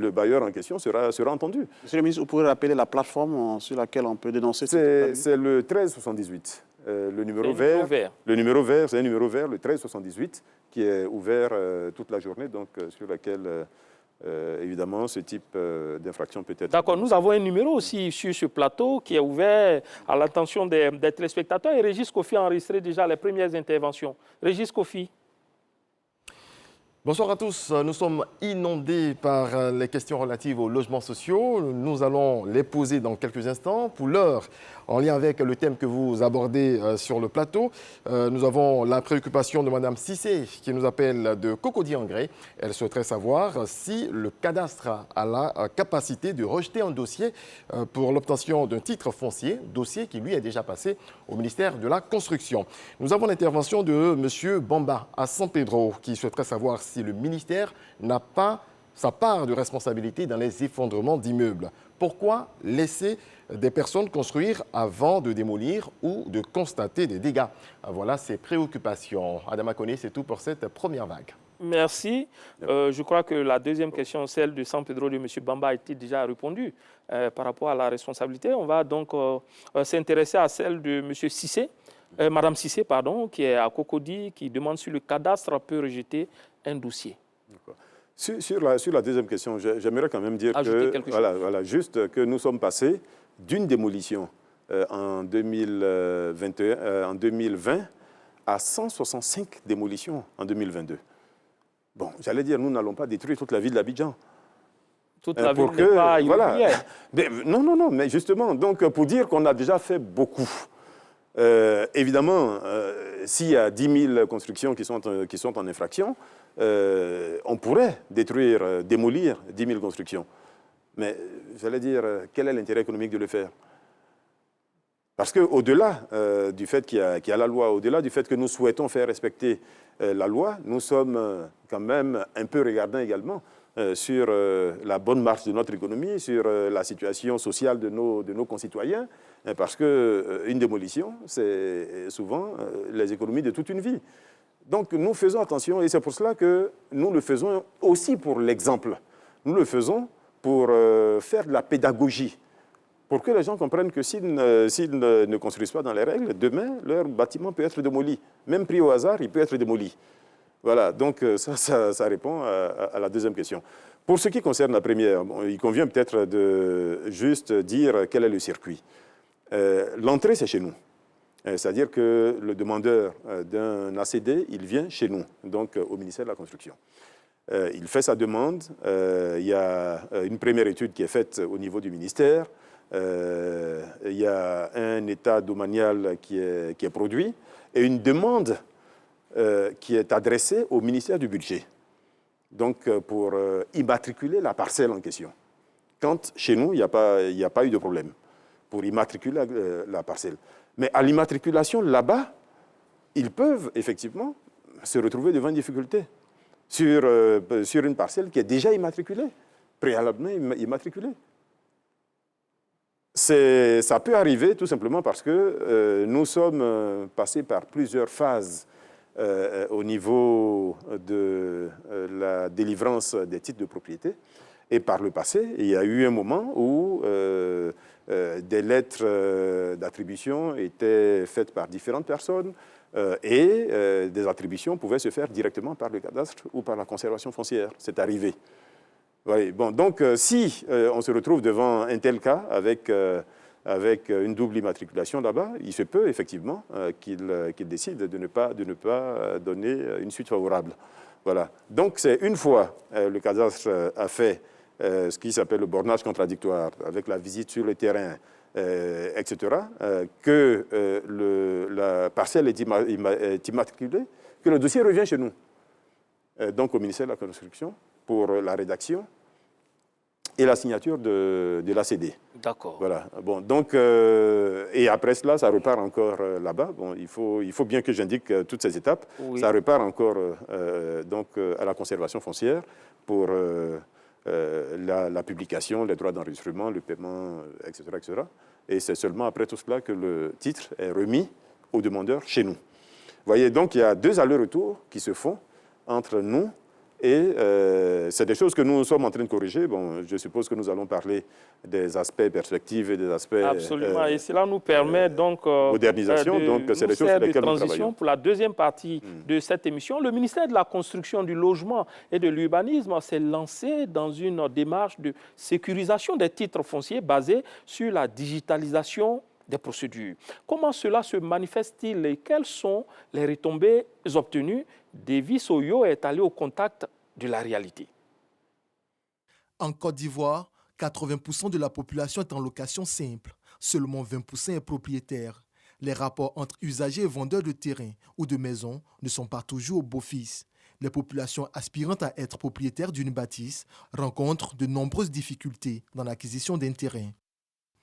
bailleur en question sera entendu. Monsieur le ministre, vous pourrez rappeler la plateforme sur laquelle on peut dénoncer c'est le 1378. Le numéro vert. Le numéro vert, c'est un numéro vert, le 1378, qui est ouvert toute la journée, donc sur laquelle, évidemment, ce type d'infraction peut être... D'accord, nous avons un numéro aussi sur ce plateau qui est ouvert à l'attention des téléspectateurs. Et Régis Kofi a enregistré déjà les premières interventions. Régis Kofi. Bonsoir à tous. Nous sommes inondés par les questions relatives aux logements sociaux. Nous allons les poser dans quelques instants. Pour l'heure, en lien avec le thème que vous abordez sur le plateau, nous avons la préoccupation de Mme Cissé qui nous appelle de Cocody-en-Grès. Elle souhaiterait savoir si le cadastre a la capacité de rejeter un dossier pour l'obtention d'un titre foncier, dossier qui lui est déjà passé au ministère de la Construction. Nous avons l'intervention de M. Bamba à San Pedro qui souhaiterait savoir si le ministère n'a pas sa part de responsabilité dans les effondrements d'immeubles. Pourquoi laisser des personnes construire avant de démolir ou de constater des dégâts? Voilà ses préoccupations. Adama Koné, c'est tout pour cette première vague. Merci. Je crois que la deuxième question, celle de San Pedro de M. Bamba, a été déjà répondue par rapport à la responsabilité. On va donc s'intéresser à celle de M. Cissé, Mme Cissé, pardon, qui est à Cocody, qui demande si le cadastre peut rejeter un dossier. Sur la deuxième question, j'aimerais quand même dire juste que nous sommes passés d'une démolition en 2020 à 165 démolitions en 2022. Bon, j'allais dire, nous n'allons pas détruire toute la ville d'Abidjan. Toute la ville n'est pas immobilière. Non, mais justement, donc pour dire qu'on a déjà fait beaucoup. Évidemment, s'il y a 10 000 constructions qui sont en infraction, on pourrait démolir 10 000 constructions. Mais j'allais dire, quel est l'intérêt économique de le faire? Parce qu'au-delà du fait qu'il y a la loi, au-delà du fait que nous souhaitons faire respecter la loi, nous sommes quand même un peu regardants également sur la bonne marche de notre économie, sur la situation sociale de nos concitoyens, parce qu'une démolition, c'est souvent les économies de toute une vie. Donc nous faisons attention et c'est pour cela que nous le faisons aussi pour l'exemple. Nous le faisons pour faire de la pédagogie, pour que les gens comprennent que s'ils ne construisent pas dans les règles, demain, leur bâtiment peut être démoli. Même pris au hasard, il peut être démoli. Voilà, donc ça répond à la deuxième question. Pour ce qui concerne la première, il convient peut-être de juste dire quel est le circuit. L'entrée, c'est chez nous. C'est-à-dire que le demandeur d'un ACD, il vient chez nous, donc au ministère de la Construction. Il fait sa demande, il y a une première étude qui est faite au niveau du ministère, il y a un état domanial qui est produit et une demande qui est adressée au ministère du Budget, donc pour immatriculer la parcelle en question. Quand chez nous, il n'y a pas eu de problème pour immatriculer la parcelle. Mais à l'immatriculation, là-bas, ils peuvent effectivement se retrouver devant une difficulté sur une parcelle qui est déjà immatriculée, préalablement immatriculée. Ça peut arriver tout simplement parce que nous sommes passés par plusieurs phases au niveau de la délivrance des titres de propriété. Et par le passé, il y a eu un moment où des lettres d'attribution étaient faites par différentes personnes et des attributions pouvaient se faire directement par le cadastre ou par la conservation foncière. C'est arrivé. Oui, bon, donc si on se retrouve devant un tel cas avec une double immatriculation là-bas, il se peut effectivement qu'il décide de ne pas donner une suite favorable. Voilà. Donc c'est une fois le cadastre a fait ce qui s'appelle le bornage contradictoire, avec la visite sur le terrain, etc., que la parcelle est immatriculée, que le dossier revient chez nous, donc au ministère de la Construction, pour la rédaction et la signature de l'ACD. D'accord. Voilà. Bon, donc, et après cela, ça repart encore là-bas. Bon, il faut bien que j'indique toutes ces étapes. Oui. Ça repart encore donc, à la conservation foncière pour la publication, les droits d'enregistrement, le paiement, etc., etc. Et c'est seulement après tout cela que le titre est remis au demandeur chez nous. Vous voyez, donc il y a deux allers-retours qui se font entre nous et c'est des choses que nous sommes en train de corriger. Bon, je suppose que nous allons parler des aspects perspectives et des aspects... Absolument, et cela nous permet donc... modernisation, donc c'est des choses sur lesquelles nous travaillons. Pour la deuxième partie de cette émission, le ministère de la Construction, du Logement et de l'Urbanisme s'est lancé dans une démarche de sécurisation des titres fonciers basée sur la digitalisation des procédures. Comment cela se manifeste-t-il et quelles sont les retombées obtenues? Davis Oyo est allé au contact de la réalité. En Côte d'Ivoire, 80% de la population est en location simple. Seulement 20% est propriétaire. Les rapports entre usagers et vendeurs de terrain ou de maisons ne sont pas toujours au beau-fixe. Les populations aspirantes à être propriétaires d'une bâtisse rencontrent de nombreuses difficultés dans l'acquisition d'un terrain.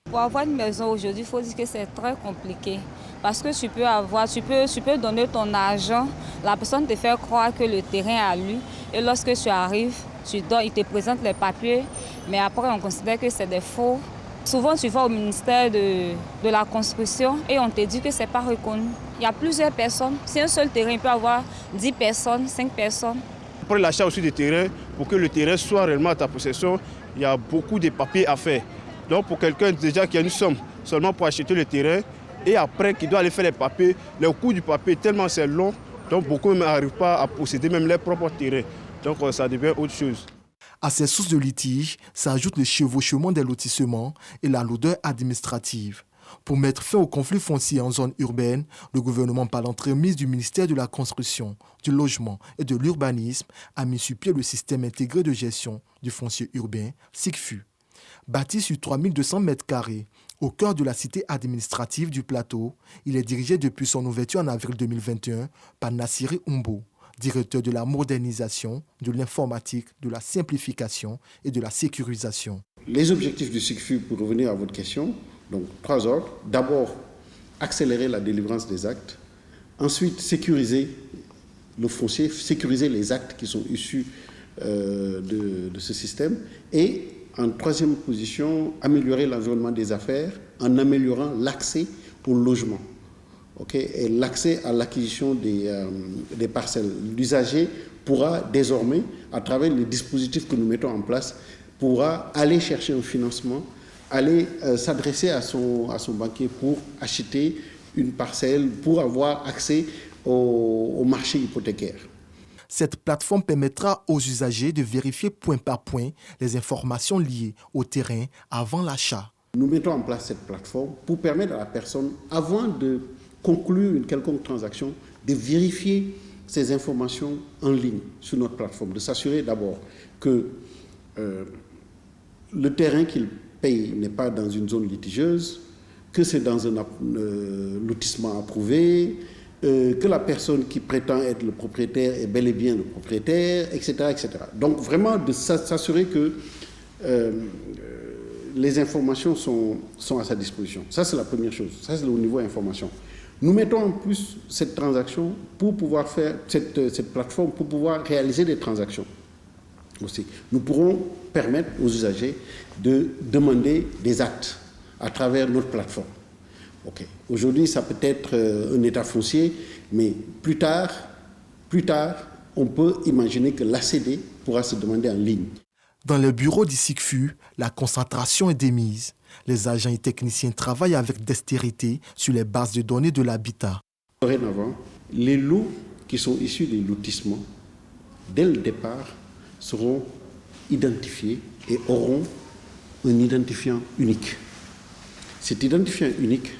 Pour avoir une maison aujourd'hui, il faut dire que c'est très compliqué. Parce que tu peux donner ton argent, la personne te fait croire que le terrain est à lui. Et lorsque tu arrives, il te présente les papiers, mais après on considère que c'est des faux. Souvent tu vas au ministère de la Construction et on te dit que ce n'est pas reconnu. Il y a plusieurs personnes. Si un seul terrain, il peut avoir 10 personnes, 5 personnes. Pour l'achat aussi des terrains, pour que le terrain soit réellement à ta possession, il y a beaucoup de papiers à faire. Donc pour quelqu'un déjà qui a une somme seulement pour acheter le terrain et après qui doit aller faire les papiers, le coût du papier tellement c'est long, donc beaucoup n'arrivent pas à posséder même leurs propres terrains. Donc ça devient autre chose. À ces sources de litige s'ajoute le chevauchement des lotissements et la lourdeur administrative. Pour mettre fin au conflit foncier en zone urbaine, le gouvernement, par l'entremise du ministère de la Construction, du Logement et de l'Urbanisme, a mis sur pied le système intégré de gestion du foncier urbain, SICFU. Bâti sur 3200 m², au cœur de la cité administrative du plateau, il est dirigé depuis son ouverture en avril 2021 par Nassiri Umbo, directeur de la modernisation, de l'informatique, de la simplification et de la sécurisation. Les objectifs du SICFU, pour revenir à votre question, donc 3 ordres. D'abord, accélérer la délivrance des actes. Ensuite, sécuriser le foncier, sécuriser les actes qui sont issus de ce système. Et en troisième position, améliorer l'environnement des affaires en améliorant l'accès au logement. Et l'accès à l'acquisition des parcelles. L'usager pourra désormais, à travers les dispositifs que nous mettons en place, pourra aller chercher un financement, aller s'adresser à son banquier pour acheter une parcelle, pour avoir accès au marché hypothécaire. Cette plateforme permettra aux usagers de vérifier point par point les informations liées au terrain avant l'achat. Nous mettons en place cette plateforme pour permettre à la personne, avant de conclure une quelconque transaction, de vérifier ces informations en ligne sur notre plateforme, de s'assurer d'abord que le terrain qu'il paye n'est pas dans une zone litigieuse, que c'est dans un lotissement approuvé, que la personne qui prétend être le propriétaire est bel et bien le propriétaire, etc. etc. Donc vraiment de s'assurer que les informations sont à sa disposition. Ça, c'est la première chose. Ça, c'est au niveau information. Nous mettons en plus cette transaction pour pouvoir faire cette plateforme pour pouvoir réaliser des transactions aussi. Nous pourrons permettre aux usagers de demander des actes à travers notre plateforme. Okay. Aujourd'hui, ça peut être un état foncier, mais plus tard, on peut imaginer que l'ACD pourra se demander en ligne. Dans le bureau du SICFU, la concentration est démise. Les agents et techniciens travaillent avec dextérité sur les bases de données de l'habitat. Dorénavant, les lots qui sont issus des lotissements, dès le départ, seront identifiés et auront un identifiant unique. Cet identifiant unique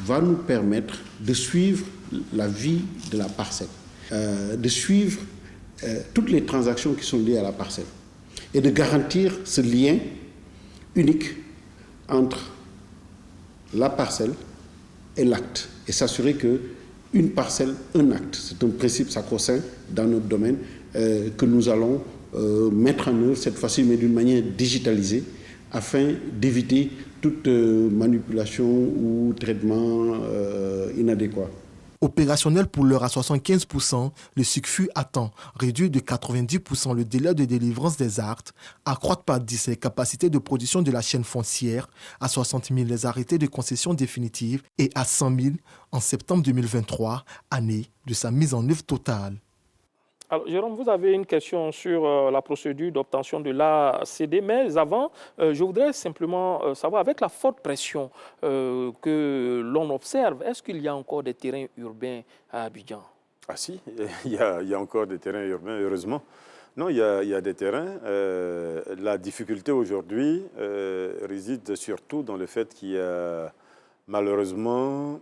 va nous permettre de suivre la vie de la parcelle, de suivre toutes les transactions qui sont liées à la parcelle et de garantir ce lien unique entre la parcelle et l'acte et s'assurer qu'une parcelle, un acte, c'est un principe sacro-saint dans notre domaine que nous allons mettre en œuvre cette fois-ci, mais d'une manière digitalisée, afin d'éviter toute manipulation ou traitement inadéquat. Opérationnel pour l'heure à 75%, le SICFU attend réduire de 90% le délai de délivrance des actes, accroître par 10 les capacités de production de la chaîne foncière, à 60 000 les arrêtés de concession définitive et à 100 000 en septembre 2023, année de sa mise en œuvre totale. Alors, Jérôme, vous avez une question sur la procédure d'obtention de l'ACD, mais avant, je voudrais simplement savoir, avec la forte pression que l'on observe, est-ce qu'il y a encore des terrains urbains à Abidjan? Ah si, il y a encore des terrains urbains, heureusement. Non, il y a des terrains. La difficulté aujourd'hui réside surtout dans le fait qu'il y a malheureusement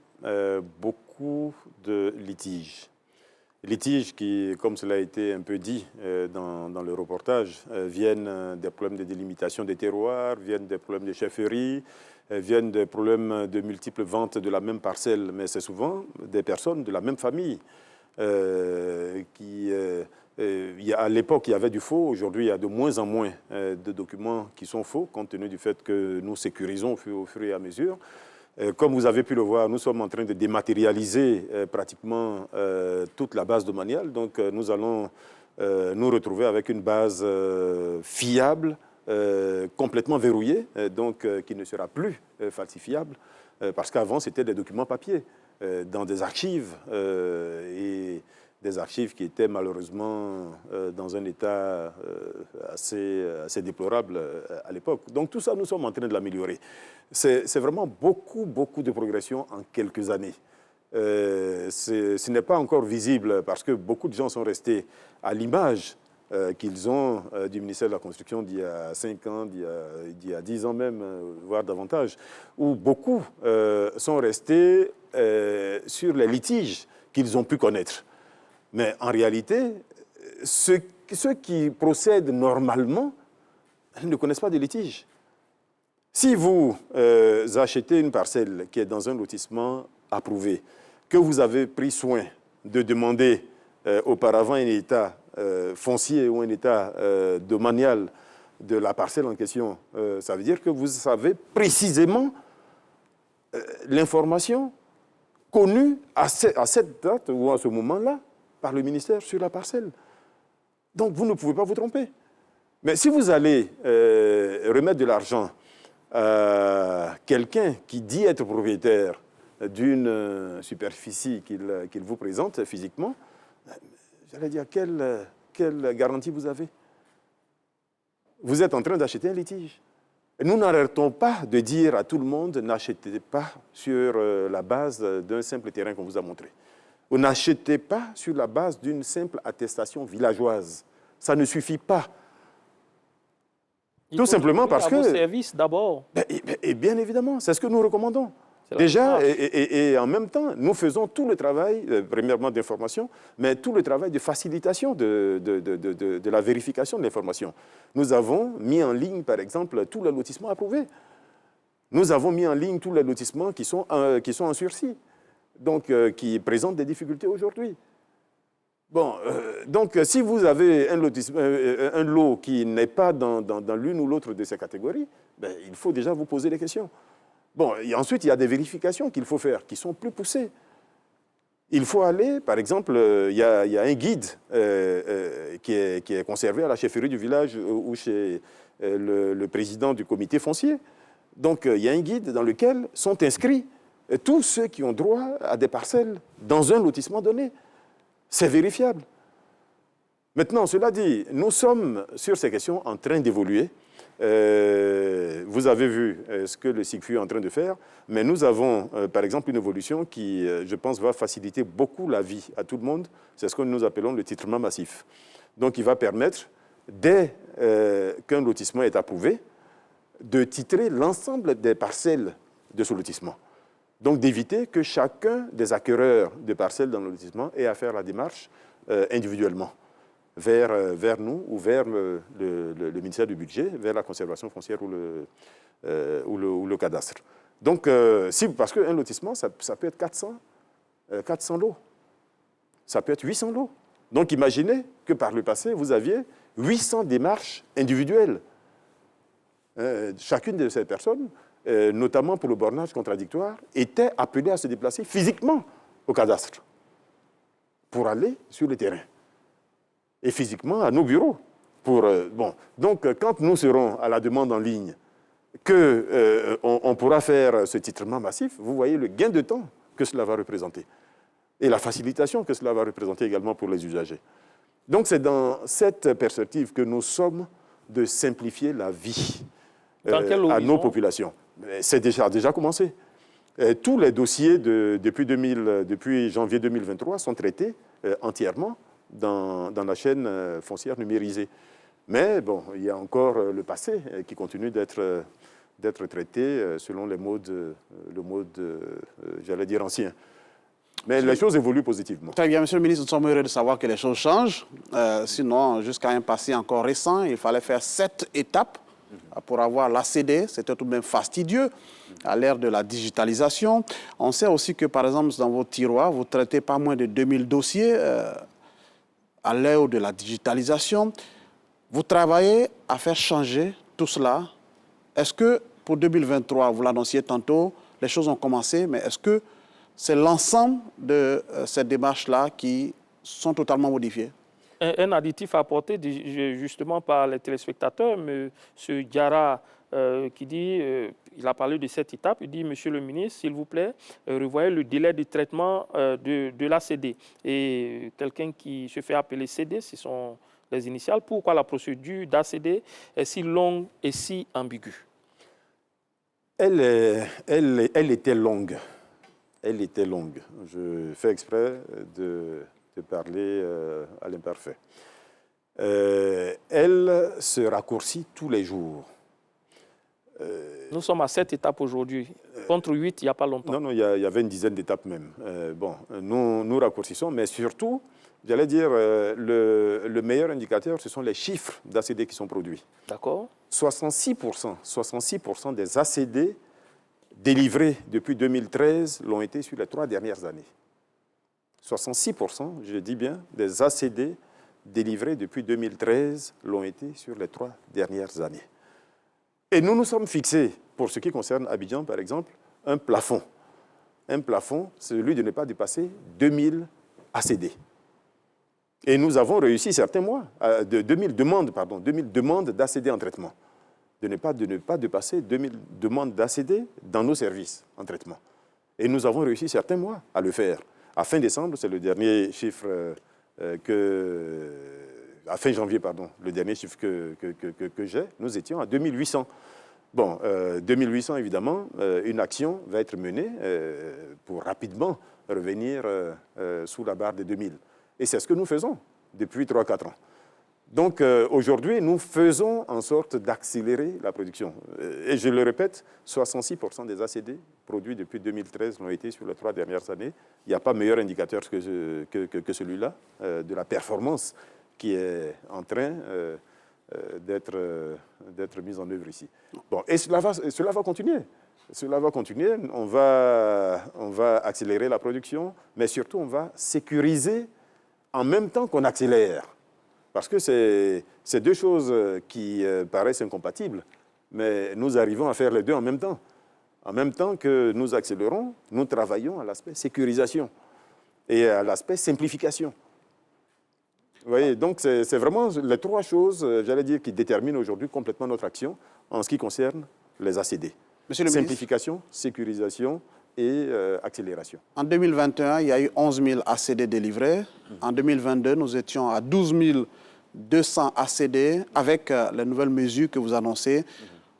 beaucoup de litiges. Litiges qui, comme cela a été un peu dit dans le reportage, viennent des problèmes de délimitation des terroirs, viennent des problèmes de chefferie, viennent des problèmes de multiples ventes de la même parcelle, mais c'est souvent des personnes de la même famille. À l'époque, il y avait du faux. Aujourd'hui, il y a de moins en moins de documents qui sont faux, compte tenu du fait que nous sécurisons au fur et à mesure. Comme vous avez pu le voir, nous sommes en train de dématérialiser pratiquement toute la base domaniale. Donc, nous allons nous retrouver avec une base fiable, complètement verrouillée, donc qui ne sera plus falsifiable, parce qu'avant, c'était des documents papier dans des archives, et des archives qui étaient malheureusement dans un état assez déplorable à l'époque. Donc tout ça, nous sommes en train de l'améliorer. C'est vraiment beaucoup de progression en quelques années. Ce n'est pas encore visible parce que beaucoup de gens sont restés à l'image qu'ils ont du ministère de la Construction d'il y a 5 ans, d'il y a 10 ans même, voire davantage, où beaucoup sont restés sur les litiges qu'ils ont pu connaître. Mais en réalité, ceux qui procèdent normalement ne connaissent pas de litige. Si vous achetez une parcelle qui est dans un lotissement approuvé, que vous avez pris soin de demander auparavant un état foncier ou un état domanial de la parcelle en question, ça veut dire que vous savez précisément l'information connue à cette date ou à ce moment-là par le ministère sur la parcelle. Donc, vous ne pouvez pas vous tromper. Mais si vous allez remettre de l'argent à quelqu'un qui dit être propriétaire d'une superficie qu'il vous présente physiquement, j'allais dire, quelle garantie vous avez? Vous êtes en train d'acheter un litige. Et nous n'arrêtons pas de dire à tout le monde, n'achetez pas sur la base d'un simple terrain qu'on vous a montré. Vous n'achetez pas sur la base d'une simple attestation villageoise. Ça ne suffit pas. Tout simplement parce que... vos services d'abord. Et bien évidemment, c'est ce que nous recommandons. C'est Déjà, et en même temps, nous faisons tout le travail, premièrement d'information, mais tout le travail de facilitation de la vérification de l'information. Nous avons mis en ligne, par exemple, tous les lotissements approuvés. Nous avons mis en ligne tous les lotissements qui sont en sursis, donc qui présentent des difficultés aujourd'hui. Bon, donc si vous avez un lot qui n'est pas dans l'une ou l'autre de ces catégories, ben, il faut déjà vous poser des questions. Bon, et ensuite, il y a des vérifications qu'il faut faire, qui sont plus poussées. Il faut aller, par exemple, il y a un guide qui est conservé à la chefferie du village ou chez le président du comité foncier. Donc, il y a un guide dans lequel sont inscrits tous ceux qui ont droit à des parcelles dans un lotissement donné. C'est vérifiable. Maintenant, cela dit, nous sommes sur ces questions en train d'évoluer. Vous avez vu ce que le SICFU est en train de faire, mais nous avons, par exemple, une évolution qui, je pense, va faciliter beaucoup la vie à tout le monde. C'est ce que nous appelons le titrement massif. Donc, il va permettre, dès qu'un lotissement est approuvé, de titrer l'ensemble des parcelles de ce lotissement. Donc, d'éviter que chacun des acquéreurs de parcelles dans le lotissement ait à faire la démarche individuellement vers nous ou vers le ministère du Budget, vers la conservation foncière ou le cadastre. Donc, parce qu'un lotissement, ça peut être 400 lots. Ça peut être 800 lots. Donc, imaginez que par le passé, vous aviez 800 démarches individuelles. Chacune de ces personnes, notamment pour le bornage contradictoire, était appelée à se déplacer physiquement au cadastre pour aller sur le terrain. Et physiquement à nos bureaux. Donc, quand nous serons à la demande en ligne, qu'on pourra faire ce titrement massif, vous voyez le gain de temps que cela va représenter. Et la facilitation que cela va représenter également pour les usagers. Donc, c'est dans cette perspective que nous sommes de simplifier la vie à nos populations. C'est déjà commencé. Tous les dossiers depuis janvier 2023 sont traités entièrement dans la chaîne foncière numérisée. Mais bon, il y a encore le passé qui continue d'être traité selon le mode, j'allais dire, ancien. Mais les choses évoluent positivement. Très bien, Monsieur le ministre, nous sommes heureux de savoir que les choses changent. Sinon, jusqu'à un passé encore récent, il fallait faire 7 étapes pour avoir l'ACD. C'était tout de même fastidieux à l'ère de la digitalisation. On sait aussi que, par exemple, dans vos tiroirs, vous ne traitez pas moins de 2000 dossiers à l'ère de la digitalisation. Vous travaillez à faire changer tout cela. Est-ce que pour 2023, vous l'annonciez tantôt, les choses ont commencé, mais est-ce que c'est l'ensemble de ces démarches-là qui sont totalement modifiées? Un additif apporté justement par les téléspectateurs, M. Diarra, qui dit, il a parlé de cette étape, il dit, Monsieur le ministre, s'il vous plaît, revoyez le délai de traitement de l'ACD. Et quelqu'un qui se fait appeler CD, ce sont les initiales. Pourquoi la procédure d'ACD est si longue et si ambiguë? Elle était longue. Elle était longue. Je fais exprès de parler à l'imparfait. Elle se raccourcit tous les jours. Nous sommes à 7 étapes aujourd'hui, contre 8 il n'y a pas longtemps. Non, il y avait une dizaine d'étapes même. Nous raccourcissons, mais surtout, j'allais dire, le meilleur indicateur, ce sont les chiffres d'ACD qui sont produits. D'accord. 66% des ACD délivrés depuis 2013 l'ont été sur les 3 dernières années. 66%, je dis bien, des ACD délivrés depuis 2013 l'ont été sur les 3 dernières années. Et nous nous sommes fixés, pour ce qui concerne Abidjan, par exemple, un plafond. Un plafond, c'est celui de ne pas dépasser 2000 ACD. Et nous avons réussi certains mois, 2000 demandes d'ACD en traitement. De ne pas dépasser 2000 demandes d'ACD dans nos services en traitement. Et nous avons réussi certains mois à le faire. À fin décembre, c'est le dernier chiffre à fin janvier, pardon, le dernier chiffre que j'ai, nous étions à 2800 Bon, 2800, évidemment, une action va être menée pour rapidement revenir sous la barre des 2000. Et c'est ce que nous faisons depuis 3-4 ans. Donc, aujourd'hui, nous faisons en sorte d'accélérer la production. Et je le répète, 66% des ACD produits depuis 2013 l'ont été sur les 3 dernières années. Il n'y a pas meilleur indicateur que celui-là, de la performance qui est en train d'être mise en œuvre ici. Bon, et cela va continuer. Cela va continuer. On va accélérer la production, mais surtout, on va sécuriser en même temps qu'on accélère. Parce que c'est deux choses qui paraissent incompatibles, mais nous arrivons à faire les deux en même temps. En même temps que nous accélérons, nous travaillons à l'aspect sécurisation et à l'aspect simplification. Vous voyez, donc c'est vraiment les 3 choses, j'allais dire, qui déterminent aujourd'hui complètement notre action en ce qui concerne les ACD. Monsieur le Simplification, sécurisation et accélération. En 2021, il y a eu 11 000 ACD délivrés. En 2022, nous étions à 12 200 ACD. Avec les nouvelles mesures que vous annoncez,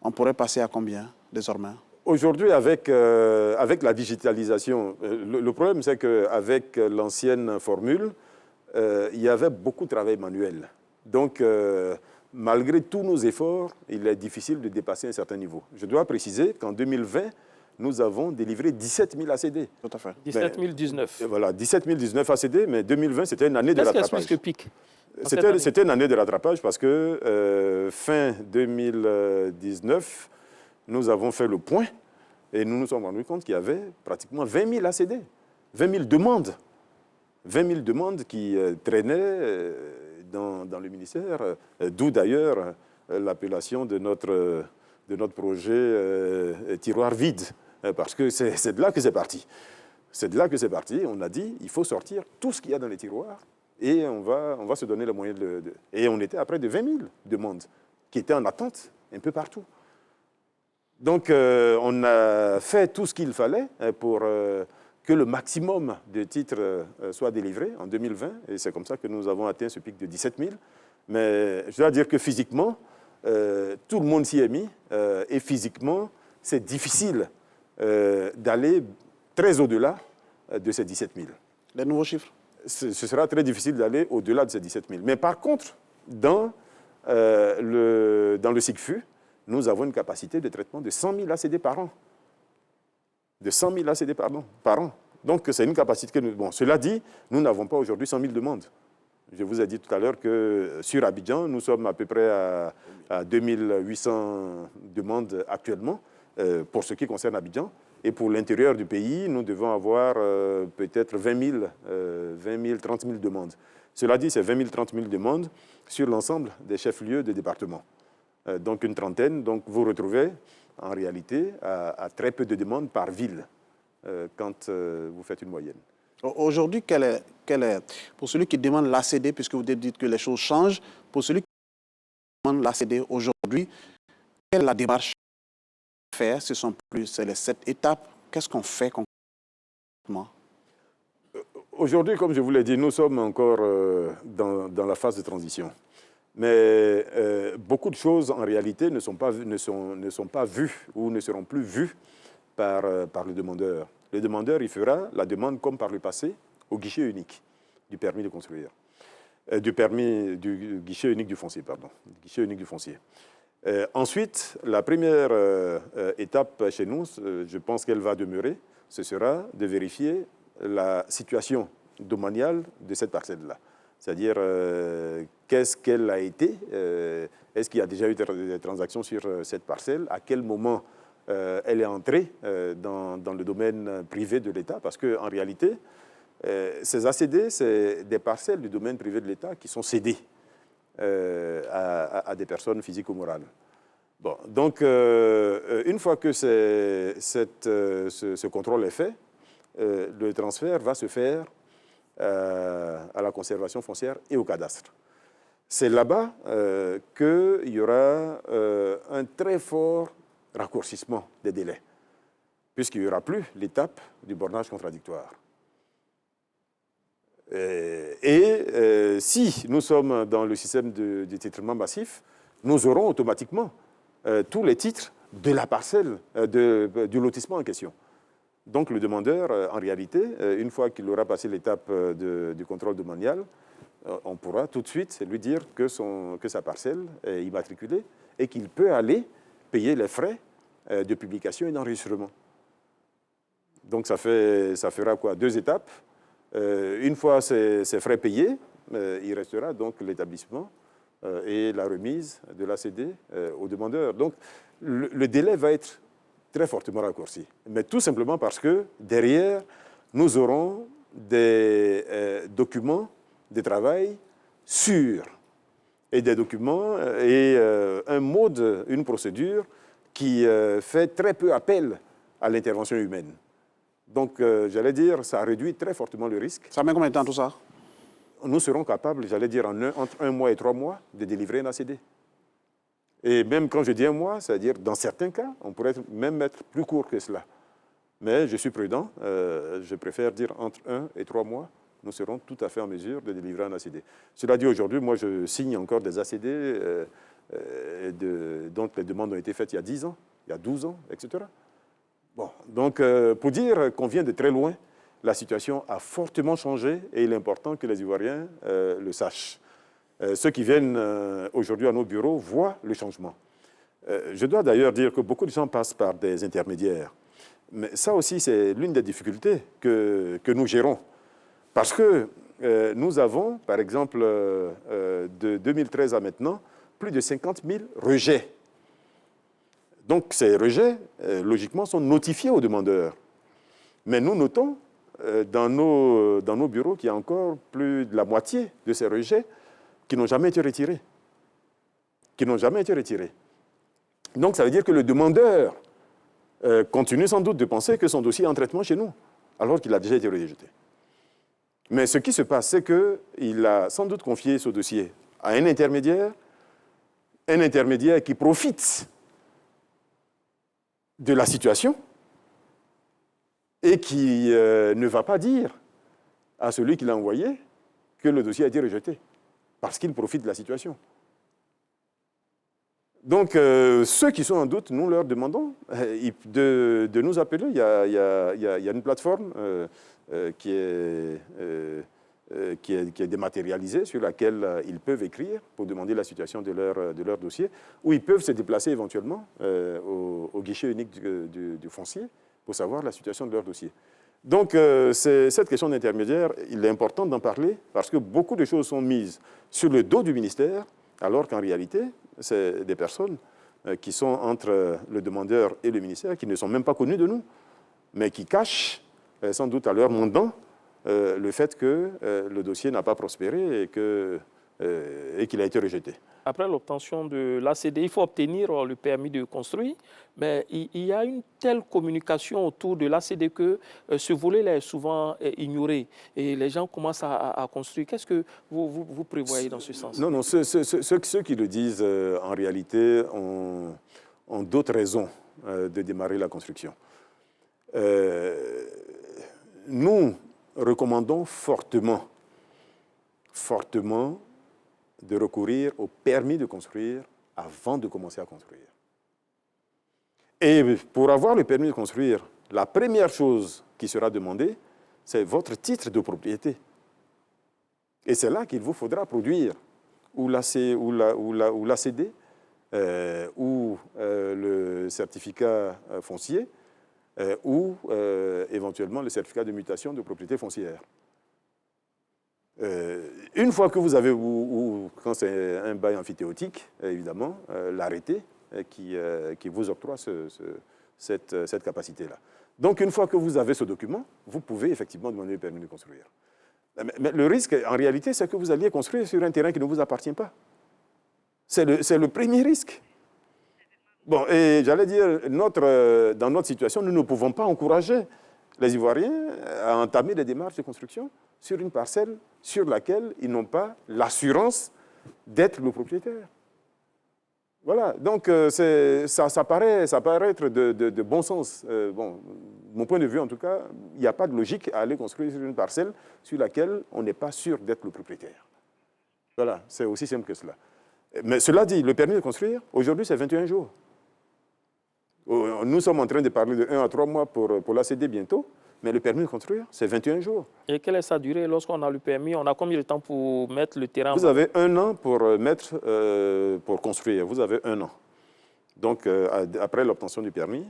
on pourrait passer à combien désormais? Aujourd'hui, avec la digitalisation, le problème, c'est qu'avec l'ancienne formule, il y avait beaucoup de travail manuel. Donc, malgré tous nos efforts, il est difficile de dépasser un certain niveau. Je dois préciser qu'en 2020, nous avons délivré 17 000 ACD. Tout à fait. 17 019. Voilà, 17 019 ACD, mais 2020, c'était une année de rattrapage. Qu'est-ce que pique? C'était une année de rattrapage parce que fin 2019, nous avons fait le point et nous nous sommes rendus compte qu'il y avait pratiquement 20 000 ACD, 20 000 demandes. 20 000 demandes qui traînaient dans le ministère, d'où d'ailleurs l'appellation de notre projet tiroir vide, parce que c'est de là que c'est parti. C'est de là que c'est parti. On a dit il faut sortir tout ce qu'il y a dans les tiroirs et on va se donner le moyen Et on était à près de 20 000 demandes qui étaient en attente un peu partout. Donc on a fait tout ce qu'il fallait pour que le maximum de titres soit délivré en 2020. Et c'est comme ça que nous avons atteint ce pic de 17 000. Mais je dois dire que physiquement, tout le monde s'y est mis. Et physiquement, c'est difficile d'aller très au-delà de ces 17 000. Les nouveaux chiffres? Ce sera très difficile d'aller au-delà de ces 17 000. Mais par contre, dans le SICFU, nous avons une capacité de traitement de 100 000 ACD par an. De 100 000 ACD par an. Donc, c'est une capacité que nous... Bon, cela dit, nous n'avons pas aujourd'hui 100 000 demandes. Je vous ai dit tout à l'heure que sur Abidjan, nous sommes à peu près à 2800 demandes actuellement pour ce qui concerne Abidjan. Et pour l'intérieur du pays, nous devons avoir peut-être 20 000, 30 000 demandes. Cela dit, c'est 20 000, 30 000 demandes sur l'ensemble des chefs-lieux de département. Donc une trentaine. Donc vous retrouvez en réalité à très peu de demandes par ville quand vous faites une moyenne. Aujourd'hui, quel est, pour celui qui demande l'ACD, puisque vous dites que les choses changent, pour celui qui demande l'ACD aujourd'hui, quelle est la démarche à faire? Ce sont plus les 7 étapes. Qu'est-ce qu'on fait concrètement? Aujourd'hui, comme je vous l'ai dit, nous sommes encore dans la phase de transition. Mais beaucoup de choses, en réalité, ne sont pas vues ou ne seront plus vues par le demandeur. Le demandeur, il fera la demande comme par le passé au guichet unique du permis de construire. Du guichet unique du foncier, pardon. Du guichet unique du foncier. Ensuite, la première étape chez nous, je pense qu'elle va demeurer, ce sera de vérifier la situation domaniale de cette parcelle-là. C'est-à-dire, qu'est-ce qu'elle a été, est-ce qu'il y a déjà eu des transactions sur cette parcelle, à quel moment elle est entrée dans le domaine privé de l'État, parce qu'en réalité, ces ACD, c'est des parcelles du domaine privé de l'État qui sont cédées à des personnes physiques ou morales. Bon, donc, une fois que ce contrôle est fait, le transfert va se faire à la conservation foncière et au cadastre. C'est là-bas qu'il y aura un très fort raccourcissement des délais, puisqu'il n'y aura plus l'étape du bornage contradictoire. Si nous sommes dans le système de titrement massif, nous aurons automatiquement tous les titres de la parcelle, du lotissement en question. Donc le demandeur, en réalité, une fois qu'il aura passé l'étape du contrôle domanial, on pourra tout de suite lui dire que sa parcelle est immatriculée et qu'il peut aller payer les frais de publication et d'enregistrement. Donc ça fera quoi? 2 étapes. Une fois ces frais payés, il restera donc l'établissement et la remise de l'ACD au demandeur. Donc le délai va être très fortement raccourci. Mais tout simplement parce que derrière, nous aurons des documents de travail sûrs et des documents et un mode, une procédure qui fait très peu appel à l'intervention humaine. Donc, j'allais dire, ça réduit très fortement le risque. Ça met combien de temps tout ça? Nous serons capables, j'allais dire, entre 1 mois et 3 mois, de délivrer un ACD. Et même quand je dis 1 mois, c'est-à-dire, dans certains cas, on pourrait même être plus court que cela. Mais je suis prudent, je préfère dire entre 1 et 3 mois, nous serons tout à fait en mesure de délivrer un ACD. Cela dit, aujourd'hui, moi, je signe encore des ACD dont les demandes ont été faites il y a 10 ans, il y a 12 ans, etc. Bon, donc, pour dire qu'on vient de très loin, la situation a fortement changé et il est important que les Ivoiriens le sachent. Ceux qui viennent aujourd'hui à nos bureaux voient le changement. Je dois d'ailleurs dire que beaucoup de gens passent par des intermédiaires. Mais ça aussi, c'est l'une des difficultés que nous gérons. Parce que nous avons, par exemple, de 2013 à maintenant, plus de 50 000 rejets. Donc ces rejets, logiquement, sont notifiés aux demandeurs. Mais nous notons dans nos bureaux qu'il y a encore plus de la moitié de ces rejets qui n'ont jamais été retirés. Donc ça veut dire que le demandeur continue sans doute de penser que son dossier est en traitement chez nous, alors qu'il a déjà été rejeté. Mais ce qui se passe, c'est qu'il a sans doute confié ce dossier à un intermédiaire qui profite de la situation et qui ne va pas dire à celui qui l'a envoyé que le dossier a été rejeté, parce qu'il profite de la situation. Donc, ceux qui sont en doute, nous leur demandons de nous appeler. Il y a une plateforme qui est dématérialisée, sur laquelle ils peuvent écrire pour demander la situation de leur dossier, ou ils peuvent se déplacer éventuellement au guichet unique du foncier pour savoir la situation de leur dossier. Donc, cette question d'intermédiaire, il est important d'en parler parce que beaucoup de choses sont mises sur le dos du ministère, alors qu'en réalité, c'est des personnes qui sont entre le demandeur et le ministère, qui ne sont même pas connues de nous, mais qui cachent, sans doute à leur mandant, le fait que le dossier n'a pas prospéré et qu'il a été rejeté. Après l'obtention de l'ACD, il faut obtenir le permis de construire, mais il y a une telle communication autour de l'ACD que ce volet-là est souvent ignoré et les gens commencent à construire. Qu'est-ce que vous prévoyez dans ce sens? Non, ceux qui le disent, en réalité, ont d'autres raisons de démarrer la construction. Nous recommandons fortement de recourir au permis de construire avant de commencer à construire. Et pour avoir le permis de construire, la première chose qui sera demandée, c'est votre titre de propriété. Et c'est là qu'il vous faudra produire ou l'ACD ou le certificat foncier ou éventuellement le certificat de mutation de propriété foncière. Une fois que vous avez, ou quand c'est un bail amphithéotique, évidemment, l'arrêté qui vous octroie cette capacité-là. Donc, une fois que vous avez ce document, vous pouvez effectivement demander le permis de construire. Mais le risque, en réalité, c'est que vous alliez construire sur un terrain qui ne vous appartient pas. C'est le premier risque. Bon, et j'allais dire, dans notre situation, nous ne pouvons pas encourager les Ivoiriens à entamer des démarches de construction sur une parcelle sur laquelle ils n'ont pas l'assurance d'être le propriétaire. Voilà, donc ça paraît être de bon sens. Bon, mon point de vue, en tout cas, il n'y a pas de logique à aller construire sur une parcelle sur laquelle on n'est pas sûr d'être le propriétaire. Voilà, c'est aussi simple que cela. Mais cela dit, le permis de construire, aujourd'hui, c'est 21 jours. Nous sommes en train de parler de 1 à 3 mois pour l'ACD bientôt, mais le permis de construire, c'est 21 jours. Et quelle est sa durée lorsqu'on a le permis? On a combien de temps pour mettre le terrain? Vous avez 1 an pour construire. Vous avez 1 an. Donc, après l'obtention du permis,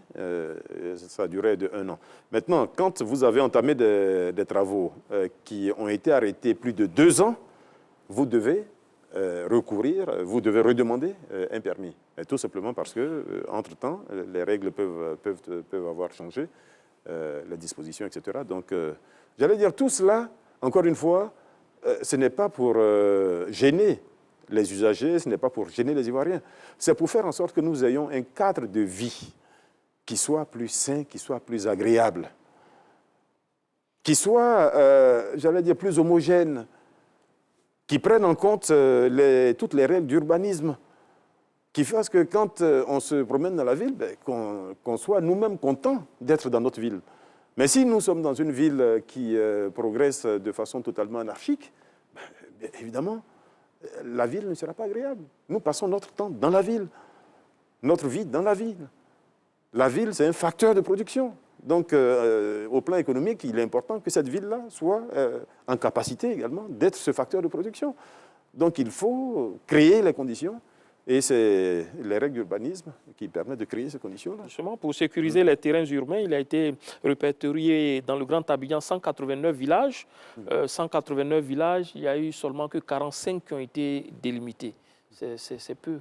ça durait de 1 an. Maintenant, quand vous avez entamé des travaux qui ont été arrêtés plus de 2 ans, vous devez vous devez redemander un permis. Et tout simplement parce que, entre-temps, les règles peuvent avoir changé, les dispositions, etc. Donc, j'allais dire, tout cela, encore une fois, ce n'est pas pour gêner les usagers, ce n'est pas pour gêner les Ivoiriens. C'est pour faire en sorte que nous ayons un cadre de vie qui soit plus sain, qui soit plus agréable, qui soit, j'allais dire, plus homogène, qui prenne en compte toutes les règles d'urbanisme, qui fasse que quand on se promène dans la ville, qu'on soit nous-mêmes contents d'être dans notre ville. Mais si nous sommes dans une ville qui progresse de façon totalement anarchique, évidemment, la ville ne sera pas agréable. Nous passons notre temps dans la ville, notre vie dans la ville. La ville, c'est un facteur de production. Donc, au plan économique, il est important que cette ville-là soit en capacité également d'être ce facteur de production. Donc, il faut créer les conditions. Et c'est les règles d'urbanisme qui permettent de créer ces conditions-là. Justement, pour sécuriser les terrains urbains, il a été répertorié dans le Grand Abidjan 189 villages. 189 villages, il n'y a eu seulement que 45 qui ont été délimités. C'est peu.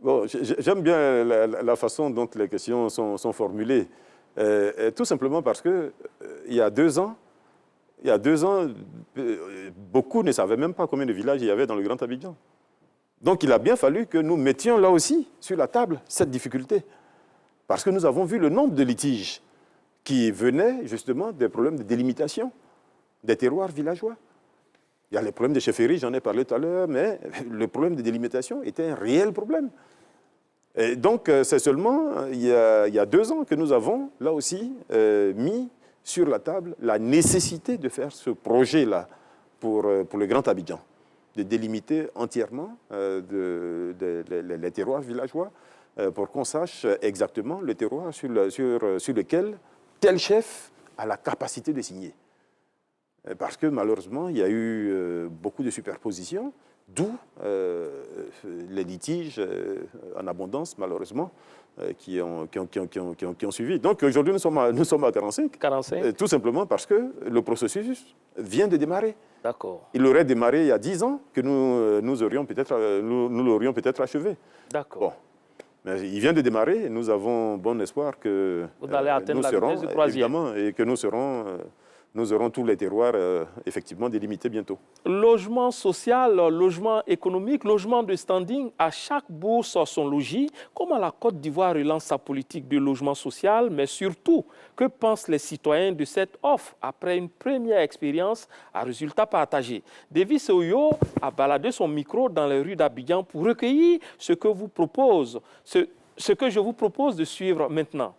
Bon, j'aime bien la façon dont les questions sont formulées. Tout simplement parce que il y a 2 ans, beaucoup ne savaient même pas combien de villages il y avait dans le Grand Abidjan. Donc, il a bien fallu que nous mettions là aussi sur la table cette difficulté. Parce que nous avons vu le nombre de litiges qui venaient justement des problèmes de délimitation des terroirs villageois. Il y a les problèmes de chefferie, j'en ai parlé tout à l'heure, mais le problème de délimitation était un réel problème. Et donc, c'est seulement il y a 2 ans que nous avons là aussi mis sur la table la nécessité de faire ce projet-là pour le Grand Abidjan, de délimiter entièrement les terroirs villageois pour qu'on sache exactement le terroir sur lequel tel chef a la capacité de signer. Parce que malheureusement, il y a eu beaucoup de superpositions, d'où les litiges en abondance, malheureusement, qui ont suivi. Donc aujourd'hui, nous sommes à 45. 45. Tout simplement parce que le processus vient de démarrer. D'accord. Il aurait démarré il y a 10 ans que nous l'aurions peut-être achevé. D'accord. Bon. Mais il vient de démarrer et nous avons bon espoir que vous allez atteindre la vitesse du croisière. Évidemment, et que nous aurons tous les terroirs effectivement délimités bientôt. Logement social, logement économique, logement de standing, à chaque bourse son logis. Comment la Côte d'Ivoire relance sa politique de logement social, mais surtout, que pensent les citoyens de cette offre après une première expérience à résultat partagé? Davis Oyo a baladé son micro dans les rues d'Abidjan pour recueillir ce que je vous propose de suivre maintenant.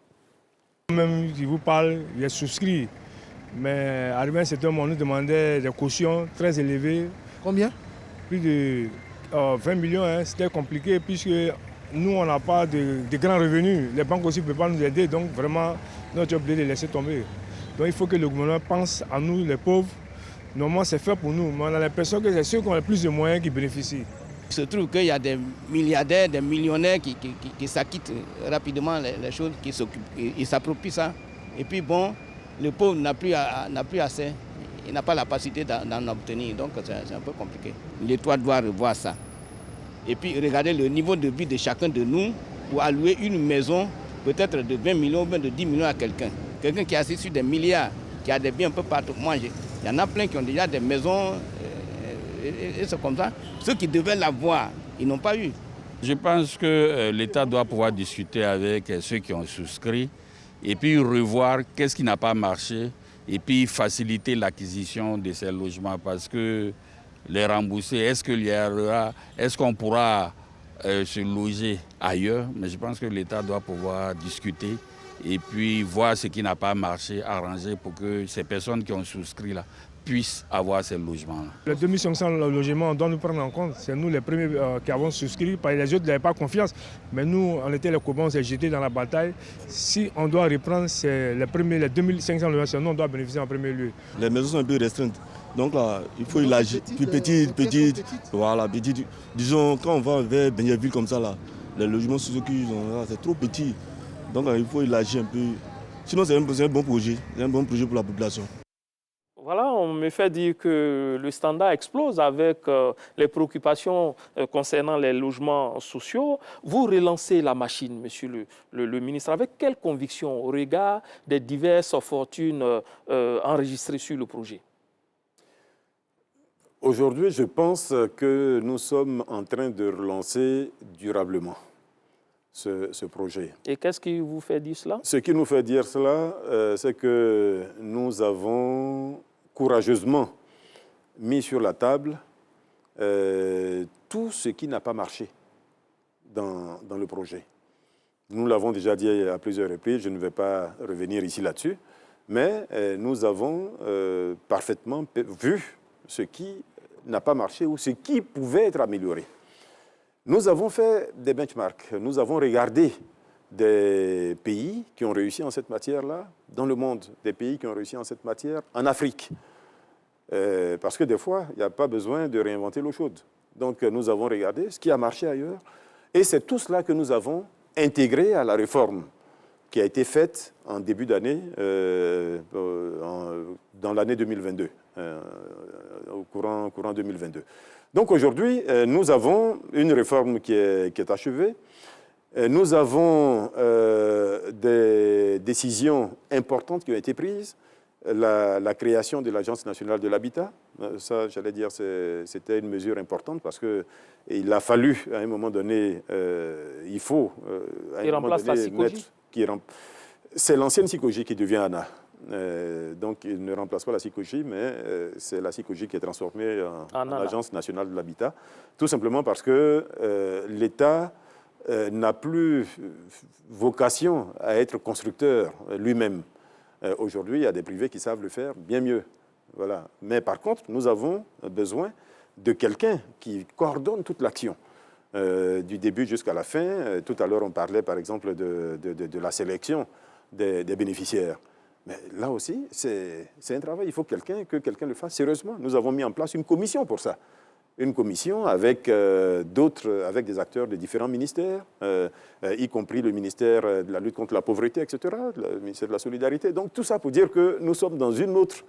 Même si vous parle, j'ai souscrit. Mais arrivé à un certain moment, on nous demandait des cautions très élevées. Combien? Plus de 20 millions. Hein. C'était compliqué puisque nous, on n'a pas de grands revenus. Les banques aussi ne peuvent pas nous aider. Donc vraiment, nous sommes obligés de laisser tomber. Donc il faut que le gouvernement pense à nous, les pauvres. Normalement, c'est fait pour nous. Mais on a l'impression que c'est ceux qui ont le plus de moyens qui bénéficient. Il se trouve qu'il y a des milliardaires, des millionnaires qui s'acquittent rapidement les choses, qui s'occupent, ils s'approprient ça. Et puis bon, le pauvre n'a plus assez, il n'a pas la capacité d'en obtenir, donc c'est un peu compliqué. L'État doit revoir ça. Et puis regarder le niveau de vie de chacun de nous pour allouer une maison peut-être de 20 millions ou même de 10 millions à quelqu'un. Quelqu'un qui est assis sur des milliards, qui a des biens un peu partout. Moi, il y en a plein qui ont déjà des maisons et c'est comme ça. Ceux qui devaient l'avoir, ils n'ont pas eu. Je pense que l'État doit pouvoir discuter avec ceux qui ont souscrit et puis revoir qu'est-ce qui n'a pas marché et puis faciliter l'acquisition de ces logements parce que les rembourser, est-ce qu'on pourra se loger ailleurs? Mais je pense que l'État doit pouvoir discuter et puis voir ce qui n'a pas marché, arranger pour que ces personnes qui ont souscrit là puissent avoir ces logements-là. Les 2500 logements, on doit nous prendre en compte. C'est nous les premiers qui avons souscrit, parce que les autres n'avaient pas confiance. Mais nous, on était les copains, on s'est jetés dans la bataille. Si on doit reprendre, c'est les 2500 logements, nous, on doit bénéficier en premier lieu. Les maisons sont un peu restreintes. Donc là, il faut élargir. Puis petite. Voilà, petite. Disons, quand on va vers Benjerville comme ça, là, les logements sociaux qu'ils ont là, c'est trop petit. Donc là, il faut élargir un peu. Sinon, c'est un bon projet. C'est un bon projet pour la population. Voilà, on me fait dire que le standard explose avec les préoccupations concernant les logements sociaux. Vous relancez la machine, monsieur le ministre, avec quelle conviction au regard des diverses fortunes enregistrées sur le projet? Aujourd'hui, je pense que nous sommes en train de relancer durablement ce projet. Et qu'est-ce qui vous fait dire cela? Ce qui nous fait dire cela, c'est que nous avons courageusement mis sur la table tout ce qui n'a pas marché dans le projet. Nous l'avons déjà dit à plusieurs reprises, je ne vais pas revenir ici là-dessus, mais nous avons parfaitement vu ce qui n'a pas marché ou ce qui pouvait être amélioré. Nous avons fait des benchmarks, nous avons regardé des pays qui ont réussi en cette matière-là, dans le monde, des pays qui ont réussi en cette matière, en Afrique. Parce que des fois, il n'y a pas besoin de réinventer l'eau chaude. Donc nous avons regardé ce qui a marché ailleurs, et c'est tout cela que nous avons intégré à la réforme qui a été faite en début d'année, dans l'année 2022, au courant 2022. Donc aujourd'hui, nous avons une réforme qui est achevée. Nous avons des décisions importantes qui ont été prises. La création de l'Agence nationale de l'habitat, ça, j'allais dire, c'était une mesure importante parce qu'il a fallu, à un moment donné, il faut, à un moment donné, mettre... C'est l'ancienne SICOGI qui devient ANA. Donc, il ne remplace pas la SICOGI, mais c'est la SICOGI qui est transformée en Agence nationale de l'habitat, tout simplement parce que l'État n'a plus vocation à être constructeur lui-même. Aujourd'hui, il y a des privés qui savent le faire bien mieux. Voilà. Mais par contre, nous avons besoin de quelqu'un qui coordonne toute l'action, du début jusqu'à la fin. Tout à l'heure, on parlait par exemple de la sélection des bénéficiaires. Mais là aussi, c'est un travail. Il faut que quelqu'un le fasse sérieusement. Nous avons mis en place une commission pour ça. Une commission avec avec des acteurs de différents ministères, y compris le ministère de la lutte contre la pauvreté, etc., le ministère de la solidarité. Donc tout ça pour dire que nous sommes dans une autre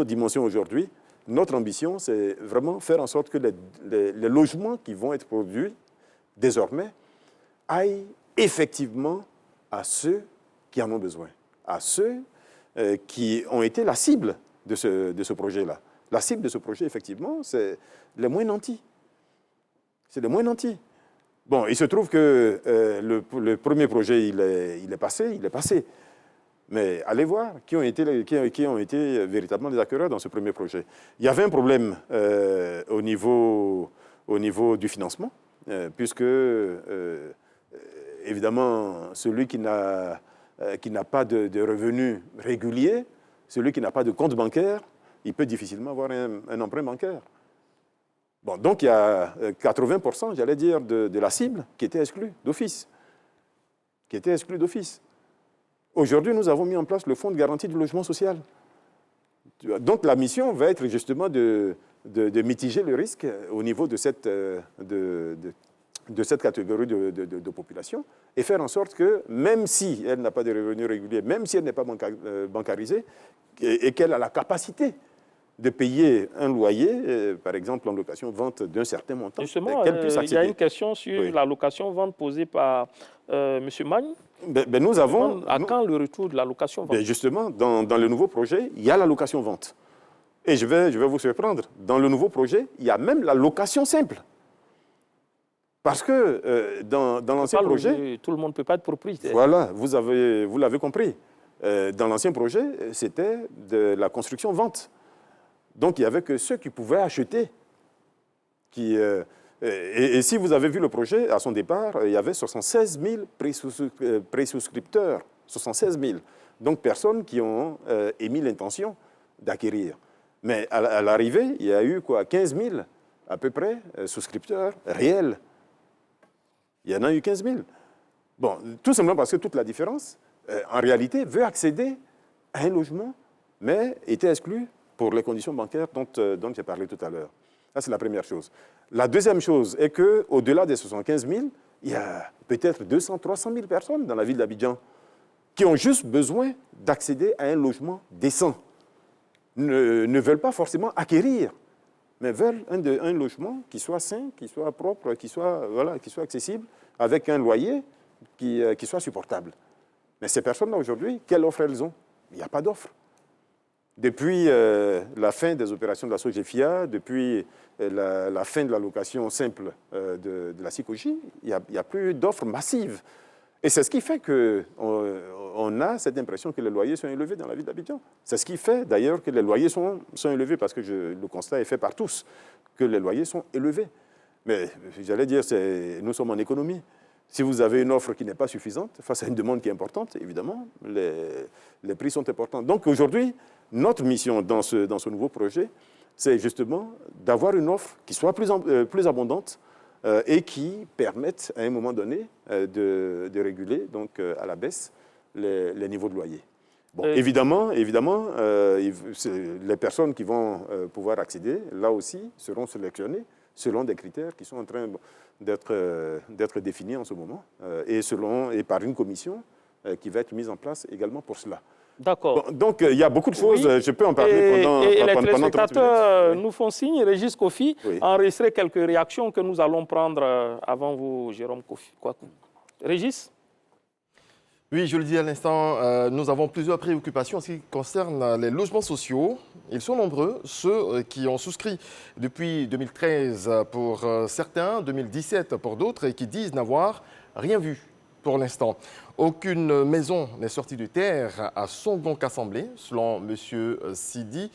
dimension aujourd'hui. Notre ambition, c'est vraiment faire en sorte que les logements qui vont être produits désormais aillent effectivement à ceux qui en ont besoin, à ceux qui ont été la cible de ce projet-là. La cible de ce projet, effectivement, c'est les moins nantis. C'est les moins nantis. Bon, il se trouve que le premier projet, il est passé. Mais allez voir qui ont été véritablement des acquéreurs dans ce premier projet. Il y avait un problème au niveau du financement, puisque, évidemment, celui qui n'a pas de revenus réguliers, celui qui n'a pas de compte bancaire, il peut difficilement avoir un emprunt bancaire. Bon, donc il y a 80%, j'allais dire, de la cible qui était exclue d'office. Aujourd'hui, nous avons mis en place le Fonds de garantie du logement social. Donc la mission va être justement de mitiger le risque au niveau de cette catégorie de population et faire en sorte que, même si elle n'a pas de revenus réguliers, même si elle n'est pas bancarisée, et qu'elle a la capacité de payer un loyer, par exemple en location-vente d'un certain montant, justement, qu'elle puisse accéder. Il y a une question sur la location-vente posée par M. Magne. Nous avons... À quand le retour de la location-vente? Justement, dans le nouveau projet, il y a la location-vente. Et je vais vous surprendre. Dans le nouveau projet, il y a même la location simple. Parce que dans l'ancien projet... Tout le monde ne peut pas être propriétaire. Voilà, vous l'avez compris. Dans l'ancien projet, c'était de la construction-vente. Donc, il n'y avait que ceux qui pouvaient acheter. Et si vous avez vu le projet, à son départ, il y avait 76 000 présouscripteurs. 76 000. Donc, personnes qui ont émis l'intention d'acquérir. Mais à l'arrivée, il y a eu quoi, 15 000 à peu près souscripteurs réels. Il y en a eu 15 000. Bon, tout simplement parce que toute la différence, en réalité, veut accéder à un logement, mais était exclu pour les conditions bancaires dont j'ai parlé tout à l'heure. Ça, c'est la première chose. La deuxième chose est qu'au-delà des 75 000, il y a peut-être 200, 300 000 personnes dans la ville d'Abidjan qui ont juste besoin d'accéder à un logement décent. Ne veulent pas forcément acquérir, mais veulent un logement qui soit sain, qui soit propre, qui soit accessible, avec un loyer qui soit supportable. Mais ces personnes-là, aujourd'hui, quelle offre elles ont? Il n'y a pas d'offre. Depuis la fin des opérations de la SOGEFIA, depuis la fin de la location simple de la SICOGI, il n'y a plus d'offres massives. Et c'est ce qui fait qu'on a cette impression que les loyers sont élevés dans la ville d'Abidjan. C'est ce qui fait d'ailleurs que les loyers sont élevés, parce que le constat est fait par tous, que les loyers sont élevés. Mais j'allais dire, nous sommes en économie. Si vous avez une offre qui n'est pas suffisante, face à une demande qui est importante, évidemment, les prix sont importants. Donc aujourd'hui, notre mission dans ce nouveau projet, c'est justement d'avoir une offre qui soit plus abondante et qui permette à un moment donné de réguler donc, à la baisse les niveaux de loyer. Bon, évidemment, les personnes qui vont pouvoir accéder, là aussi, seront sélectionnées selon des critères qui sont en train d'être définis en ce moment et par une commission qui va être mise en place également pour cela. D'accord. Bon, donc, il y a beaucoup de choses, oui. Je peux en parler pendant 30 minutes. Et les téléspectateurs nous font signe, Régis Kofi, enregistrer quelques réactions que nous allons prendre avant vous, Jérôme Kouakou. Régis? Oui, je le dis à l'instant, nous avons plusieurs préoccupations en ce qui concerne les logements sociaux. Ils sont nombreux, ceux qui ont souscrit depuis 2013 pour certains, 2017 pour d'autres, et qui disent n'avoir rien vu pour l'instant. Aucune maison n'est sortie de terre à Songon-Kassamblé, selon M. Sidi,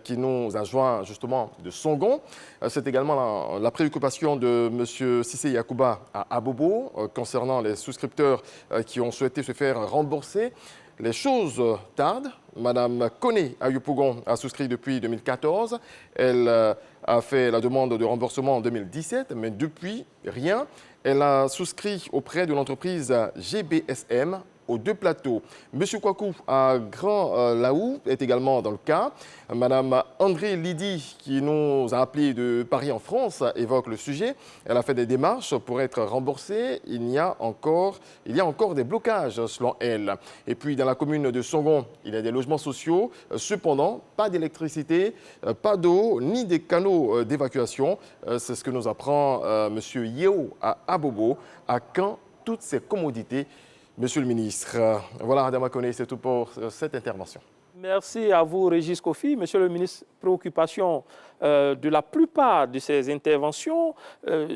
qui nous a joint justement de Songon. C'est également la préoccupation de M. Sissé Yakouba à Abobo, concernant les souscripteurs qui ont souhaité se faire rembourser. Les choses tardent. Madame Koné Ayupougon a souscrit depuis 2014. Elle a fait la demande de remboursement en 2017, mais depuis, rien. Elle a souscrit auprès de l'entreprise GBSM aux deux plateaux. Monsieur Kouakou à Grand Laou est également dans le cas. Madame André Lydie, qui nous a appelé de Paris en France, évoque le sujet. Elle a fait des démarches pour être remboursée. Il y a encore des blocages, selon elle. Et puis, dans la commune de Songon, il y a des logements sociaux. Cependant, pas d'électricité, pas d'eau, ni des canaux d'évacuation. C'est ce que nous apprend Monsieur Yeo à Abobo. À quand toutes ces commodités? Monsieur le ministre, voilà, Adama Koné, c'est tout pour cette intervention. Merci à vous, Régis Kofi. Monsieur le ministre, préoccupation de la plupart de ces interventions,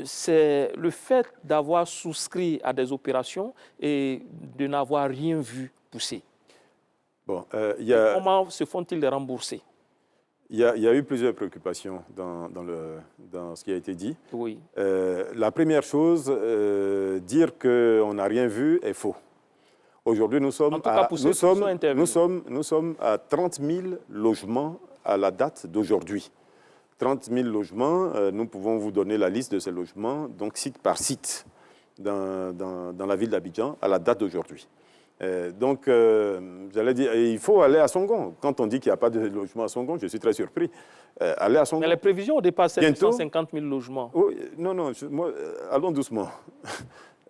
c'est le fait d'avoir souscrit à des opérations et de n'avoir rien vu pousser. Bon, comment se font-ils rembourser? Il y a eu plusieurs préoccupations dans ce qui a été dit. Oui. La première chose, dire qu'on n'a rien vu est faux. Aujourd'hui, nous sommes à 30 000 logements à la date d'aujourd'hui. 30 000 logements, nous pouvons vous donner la liste de ces logements, donc site par site, dans la ville d'Abidjan à la date d'aujourd'hui. Donc, j'allais dire, il faut aller à Songon. Quand on dit qu'il n'y a pas de logement à Songon, je suis très surpris. Aller à Songon. Mais les prévisions au départ, c'est 150 000 logements. Oh, non, allons doucement.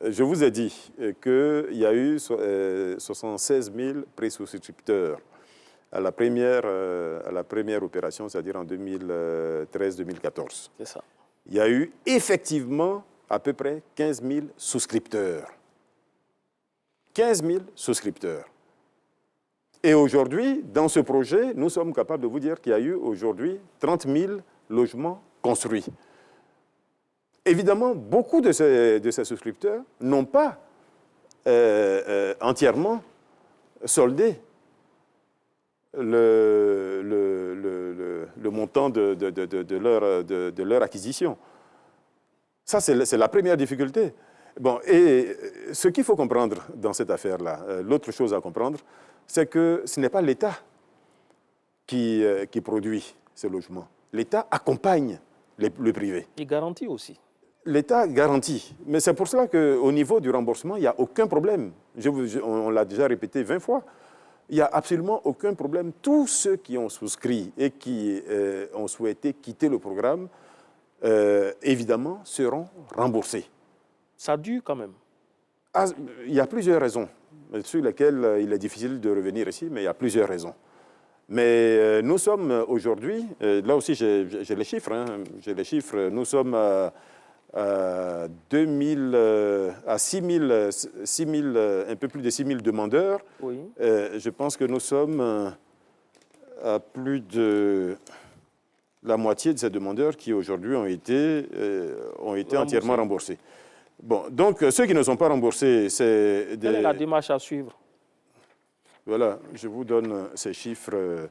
Je vous ai dit qu'il y a eu 76 000 pré-souscripteurs à la première opération, c'est-à-dire en 2013-2014. C'est ça. Il y a eu effectivement à peu près 15 000 souscripteurs. 15 000 souscripteurs. Et aujourd'hui, dans ce projet, nous sommes capables de vous dire qu'il y a eu aujourd'hui 30 000 logements construits. Évidemment, beaucoup de ces souscripteurs n'ont pas entièrement soldé le montant de leur acquisition. Ça, c'est la première difficulté. Bon, et ce qu'il faut comprendre dans cette affaire-là, l'autre chose à comprendre, c'est que ce n'est pas l'État qui produit ces logements. L'État accompagne le privé. Il garantit aussi. L'État garantit. Mais c'est pour cela qu'au niveau du remboursement, il n'y a aucun problème. On l'a déjà répété 20 fois. Il n'y a absolument aucun problème. Tous ceux qui ont souscrit et qui ont souhaité quitter le programme, évidemment, seront remboursés. Ça dure quand même. Il y a plusieurs raisons sur lesquelles il est difficile de revenir ici, mais il y a plusieurs raisons. Mais nous sommes aujourd'hui, là aussi j'ai les chiffres, j'ai les chiffres, nous sommes à 6 000, un peu plus de 6 000 demandeurs. Oui. Je pense que nous sommes à plus de la moitié de ces demandeurs qui aujourd'hui ont été entièrement remboursés. Bon, donc ceux qui ne sont pas remboursés, c'est Quelle est la démarche à suivre? Voilà, je vous donne ces chiffres.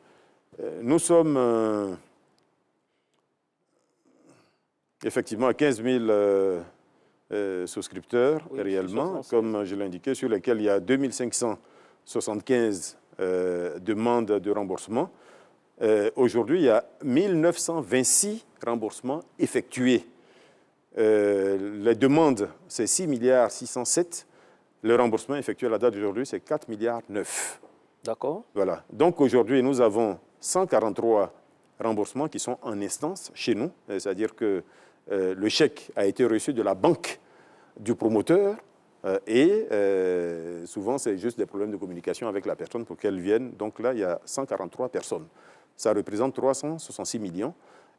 Nous sommes effectivement à 15 000 souscripteurs réellement, comme je l'ai indiqué, sur lesquels il y a 2575 demandes de remboursement. Aujourd'hui, il y a 1926 remboursements effectués. Les demandes, c'est 6 milliards 607. Le remboursement effectué à la date d'aujourd'hui, c'est 4 milliards 9. D'accord. Voilà. Donc aujourd'hui, nous avons 143 remboursements qui sont en instance chez nous. C'est-à-dire que le chèque a été reçu de la banque du promoteur et souvent, c'est juste des problèmes de communication avec la personne pour qu'elle vienne. Donc là, il y a 143 personnes. Ça représente 366 millions.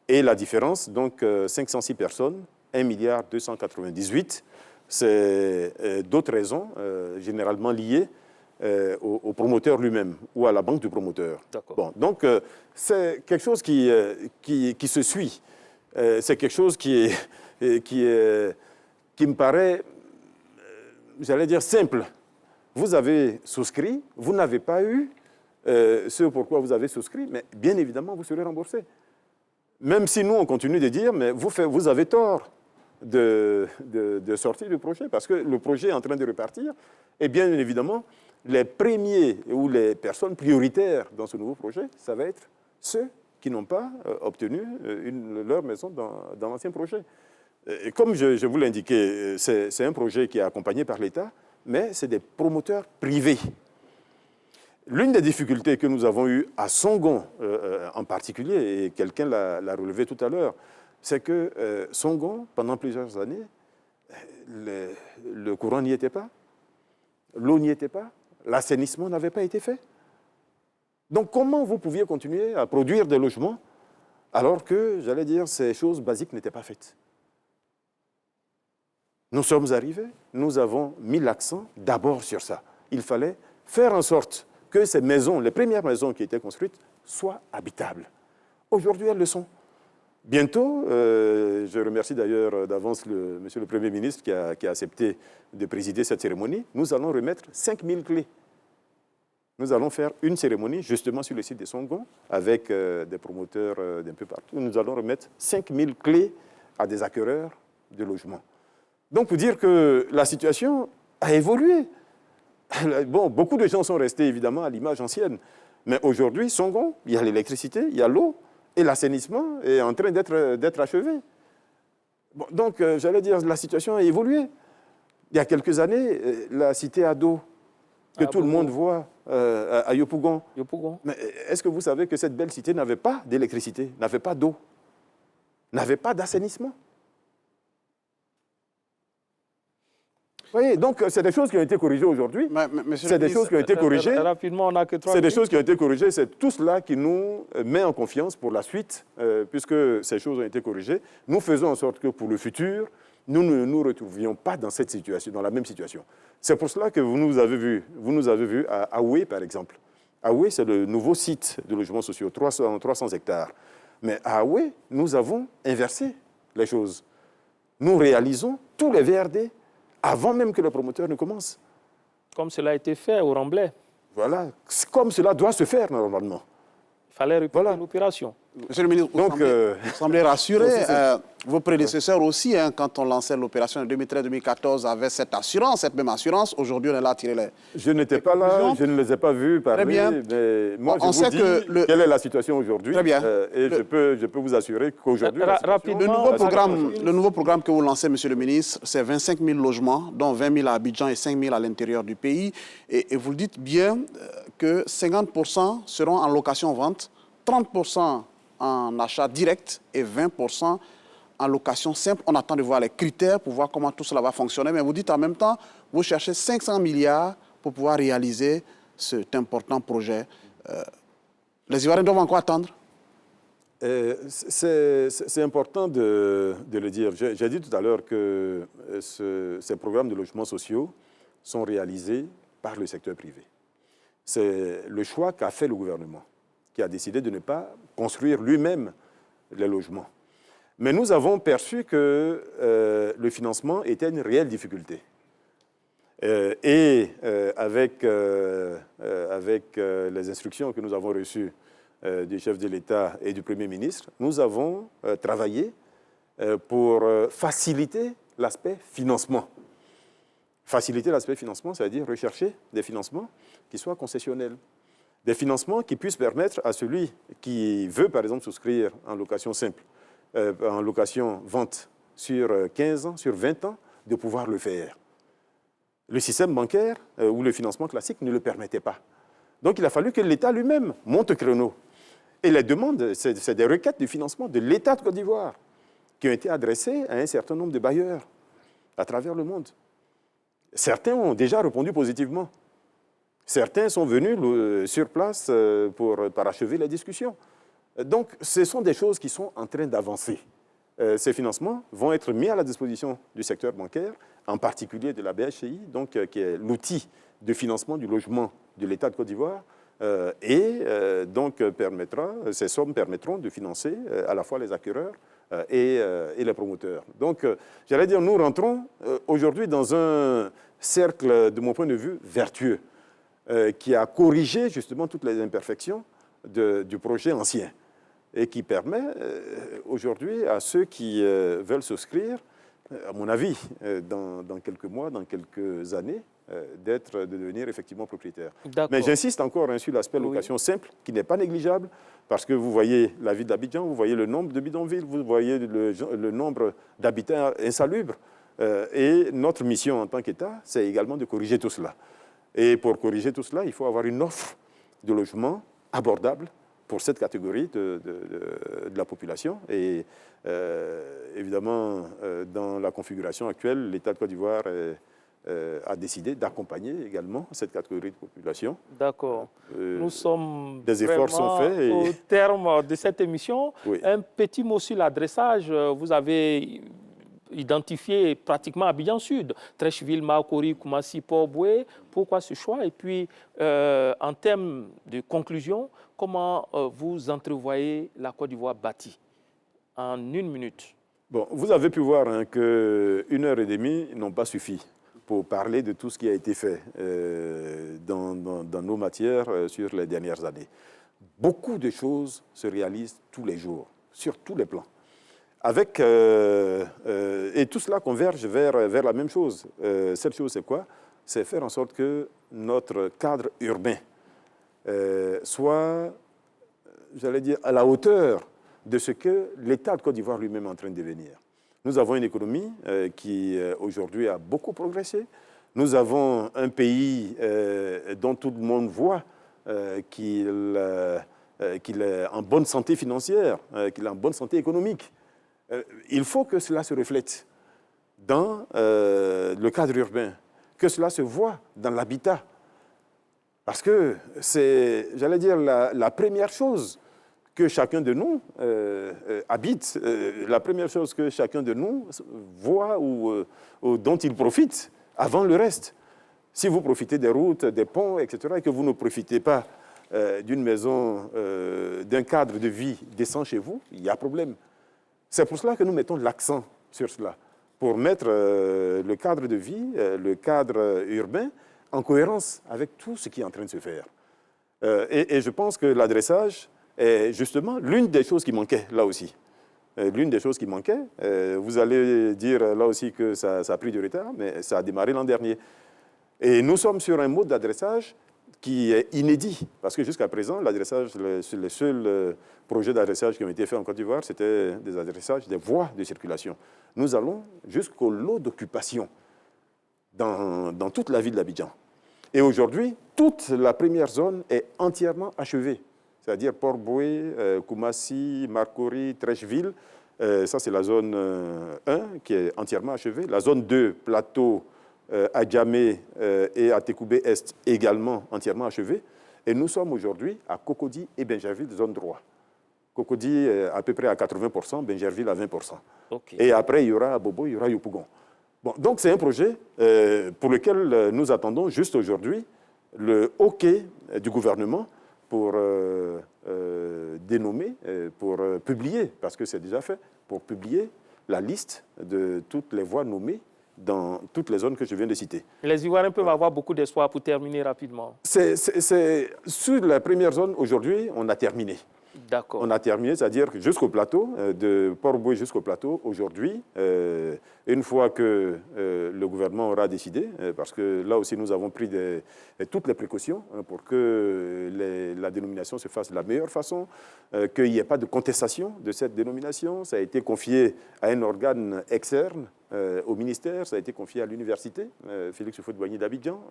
Et la différence, donc 506 personnes, 1 milliard 298, c'est d'autres raisons, généralement liées au promoteur lui-même ou à la banque du promoteur. Bon, donc, c'est quelque chose qui se suit. C'est quelque chose qui me paraît, j'allais dire, simple. Vous avez souscrit, vous n'avez pas eu ce pourquoi vous avez souscrit, mais bien évidemment, vous serez remboursé. Même si nous, on continue de dire, mais vous avez tort de sortir du projet, parce que le projet est en train de repartir, et bien évidemment, les premiers ou les personnes prioritaires dans ce nouveau projet, ça va être ceux qui n'ont pas obtenu leur maison dans l'ancien projet. Et comme je vous l'ai indiqué, c'est un projet qui est accompagné par l'État, mais c'est des promoteurs privés. L'une des difficultés que nous avons eues à Songon en particulier, et quelqu'un l'a relevé tout à l'heure, c'est que Songon, pendant plusieurs années, le courant n'y était pas, l'eau n'y était pas, l'assainissement n'avait pas été fait. Donc comment vous pouviez continuer à produire des logements alors que, j'allais dire, ces choses basiques n'étaient pas faites? Nous sommes arrivés, nous avons mis l'accent d'abord sur ça. Il fallait faire en sorte que ces maisons, les premières maisons qui étaient construites, soient habitables. Aujourd'hui, elles le sont. Bientôt, je remercie d'ailleurs d'avance monsieur le Premier ministre qui a accepté de présider cette cérémonie, nous allons remettre 5000 clés. Nous allons faire une cérémonie justement sur le site de Songon avec des promoteurs d'un peu partout. Nous allons remettre 5000 clés à des acquéreurs de logements. Donc, pour dire que la situation a évolué. Bon, beaucoup de gens sont restés évidemment à l'image ancienne. Mais aujourd'hui, Songon, il y a l'électricité, il y a l'eau, et l'assainissement est en train d'être achevé. Bon, donc, j'allais dire, la situation a évolué. Il y a quelques années, la cité Ado, que tout le monde voit à Yopougon. Mais est-ce que vous savez que cette belle cité n'avait pas d'électricité, n'avait pas d'eau, n'avait pas d'assainissement? Vous voyez, donc c'est des choses qui ont été corrigées aujourd'hui. C'est des choses qui ont été corrigées. Rapidement, on n'a que 3 C'est des minutes. choses qui ont été corrigées. C'est tout cela qui nous met en confiance pour la suite, puisque ces choses ont été corrigées. Nous faisons en sorte que pour le futur, nous ne nous retrouvions pas dans cette situation, dans la même situation. C'est pour cela que vous nous avez vu à Aoué, par exemple. Aoué, c'est le nouveau site de logements sociaux, 300 hectares. Mais à Aoué, nous avons inversé les choses. Nous réalisons tous les VRD avant même que le promoteur ne commence. Comme cela a été fait au Remblai. Voilà, comme cela doit se faire normalement. fallait répéter l'opération. Monsieur le ministre, vous semblez rassuré. Vos prédécesseurs aussi, hein, quand on lançait l'opération en 2013-2014, avaient cette assurance, cette même assurance. Aujourd'hui, on est là à tirer les... Je n'étais pas là, je ne les ai pas vus parler. Très bien. Mais moi, je vous dis quelle est la situation aujourd'hui. Très bien. Et je peux vous assurer qu'aujourd'hui... Le nouveau programme que vous lancez, monsieur le ministre, c'est 25 000 logements, dont 20 000 à Abidjan et 5 000 à l'intérieur du pays. Et vous le dites bien que 50% seront en location-vente, 30% en achat direct et 20% en location simple. On attend de voir les critères pour voir comment tout cela va fonctionner. Mais vous dites en même temps, vous cherchez 500 milliards pour pouvoir réaliser cet important projet. Les Ivoiriens doivent encore attendre? C'est important de le dire. J'ai dit tout à l'heure que ces programmes de logements sociaux sont réalisés par le secteur privé. C'est le choix qu'a fait le gouvernement, qui a décidé de ne pas construire lui-même les logements. Mais nous avons perçu que le financement était une réelle difficulté. Avec les instructions que nous avons reçues du chef de l'État et du Premier ministre, nous avons travaillé pour faciliter l'aspect financement. Faciliter l'aspect financement, c'est-à-dire rechercher des financements qui soient concessionnels. Des financements qui puissent permettre à celui qui veut, par exemple, souscrire en location simple, en location-vente sur 15 ans, sur 20 ans, de pouvoir le faire. Le système bancaire ou le financement classique ne le permettait pas. Donc, il a fallu que l'État lui-même monte au créneau. Et les demandes, c'est des requêtes de financement de l'État de Côte d'Ivoire qui ont été adressées à un certain nombre de bailleurs à travers le monde. Certains ont déjà répondu positivement. Certains sont venus sur place pour parachever les discussions. Donc, ce sont des choses qui sont en train d'avancer. Ces financements vont être mis à la disposition du secteur bancaire, en particulier de la BHCI, donc, qui est l'outil de financement du logement de l'État de Côte d'Ivoire, donc ces sommes permettront de financer à la fois les acquéreurs et les promoteurs. Donc, j'allais dire, nous rentrons aujourd'hui dans un cercle, de mon point de vue, vertueux, qui a corrigé justement toutes les imperfections du projet ancien et qui permet aujourd'hui à ceux qui veulent souscrire, à mon avis, dans quelques mois, dans quelques années, de devenir effectivement propriétaire. Mais j'insiste encore sur l'aspect location simple, qui n'est pas négligeable, parce que vous voyez la ville d'Abidjan, vous voyez le nombre de bidonvilles, vous voyez le nombre d'habitants insalubres. Et notre mission en tant qu'État, c'est également de corriger tout cela. Et pour corriger tout cela, il faut avoir une offre de logement abordable pour cette catégorie de la population. Et évidemment, dans la configuration actuelle, l'État de Côte d'Ivoire a décidé d'accompagner également cette catégorie de population. D'accord. Nous sommes des efforts sont faits au terme de cette émission. Oui. Un petit mot sur l'adressage. Vous avez identifié pratiquement Abidjan Sud, Treichville, Maokori, Koumassi, Port-Boué. Pourquoi ce choix? Et puis, en termes de conclusion, comment vous entrevoyez la Côte d'Ivoire bâtie? En 1 minute. Bon, vous avez pu voir que 1 heure et demie n'ont pas suffi pour parler de tout ce qui a été fait dans nos matières sur les dernières années. Beaucoup de choses se réalisent tous les jours, sur tous les plans. Et tout cela converge vers la même chose. Cette chose, c'est quoi? C'est faire en sorte que notre cadre urbain soit, j'allais dire, à la hauteur de ce que l'État de Côte d'Ivoire lui-même est en train de devenir. Nous avons une économie qui, aujourd'hui, a beaucoup progressé. Nous avons un pays dont tout le monde voit qu'il est en bonne santé financière, qu'il est en bonne santé économique. Il faut que cela se reflète dans le cadre urbain, que cela se voit dans l'habitat. Parce que c'est, j'allais dire, la première chose que chacun de nous habite, la première chose que chacun de nous voit ou dont il profite avant le reste. Si vous profitez des routes, des ponts, etc., et que vous ne profitez pas d'une maison, d'un cadre de vie décent chez vous, il y a problème. C'est pour cela que nous mettons l'accent sur cela, pour mettre le cadre de vie, le cadre urbain, en cohérence avec tout ce qui est en train de se faire. Et je pense que l'adressage Et justement, l'une des choses qui manquait là aussi, vous allez dire là aussi que ça a pris du retard, mais ça a démarré l'an dernier. Et nous sommes sur un mode d'adressage qui est inédit, parce que jusqu'à présent, l'adressage, les seuls projets d'adressage qui ont été faits en Côte d'Ivoire, c'était des adressages des voies de circulation. Nous allons jusqu'au lot d'occupation dans toute la ville d'Abidjan. Et aujourd'hui, toute la première zone est entièrement achevée, c'est-à-dire Port-Boué, Koumassi, Marcory, Trècheville. Ça, c'est la zone 1 qui est entièrement achevée. La zone 2, Plateau, Adjamé et à Tekoubé Est également entièrement achevée. Et nous sommes aujourd'hui à Cocody et Bingerville, zone 3. Cocody à peu près à 80%, Bingerville à 20%. Okay. Et après, il y aura Bobo, il y aura Yopougon. Bon, donc c'est un projet pour lequel nous attendons juste aujourd'hui le OK du gouvernement pour dénommer, pour publier, parce que c'est déjà fait, pour publier la liste de toutes les voies nommées dans toutes les zones que je viens de citer. Les Ivoiriens peuvent avoir beaucoup d'espoir pour terminer rapidement. Sur la première zone, aujourd'hui, on a terminé. D'accord. On a terminé, c'est-à-dire jusqu'au plateau, de Port-Boué jusqu'au plateau, aujourd'hui, une fois que le gouvernement aura décidé, parce que là aussi nous avons pris toutes les précautions pour que la dénomination se fasse de la meilleure façon, qu'il n'y ait pas de contestation de cette dénomination. Ça a été confié à un organe externe au ministère, ça a été confié à l'université, Félix Houphouët-Boigny d'Abidjan.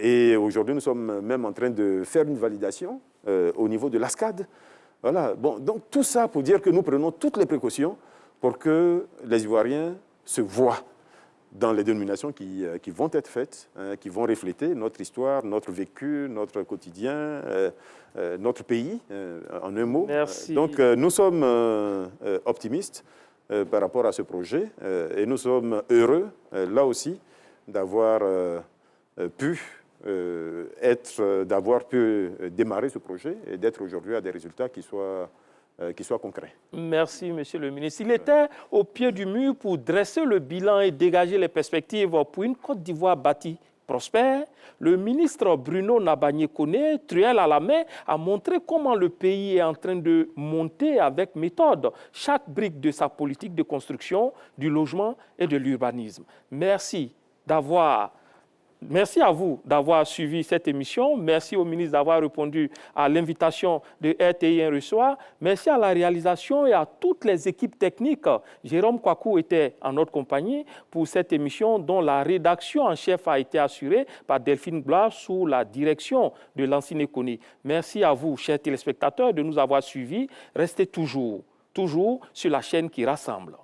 Et aujourd'hui, nous sommes même en train de faire une validation au niveau de l'ASCAD. Voilà. Bon, donc tout ça pour dire que nous prenons toutes les précautions pour que les Ivoiriens se voient dans les dénominations qui vont être faites, qui vont refléter notre histoire, notre vécu, notre quotidien, notre pays, en un mot. Merci. Donc nous sommes optimistes par rapport à ce projet et nous sommes heureux, là aussi, d'avoir d'avoir pu démarrer ce projet et d'être aujourd'hui à des résultats qui soient concrets. Merci, Monsieur le ministre. Il était au pied du mur pour dresser le bilan et dégager les perspectives pour une Côte d'Ivoire bâtie, prospère. Le ministre Bruno Nabagné-Koné, truelle à la main, a montré comment le pays est en train de monter avec méthode chaque brique de sa politique de construction, du logement et de l'urbanisme. Merci à vous d'avoir suivi cette émission. Merci au ministre d'avoir répondu à l'invitation de RTI Un Reçoit. Merci à la réalisation et à toutes les équipes techniques. Jérôme Kouakou était en notre compagnie pour cette émission dont la rédaction en chef a été assurée par Delphine Blois sous la direction de Lansine Koné. Merci à vous, chers téléspectateurs, de nous avoir suivis. Restez toujours sur la chaîne qui rassemble.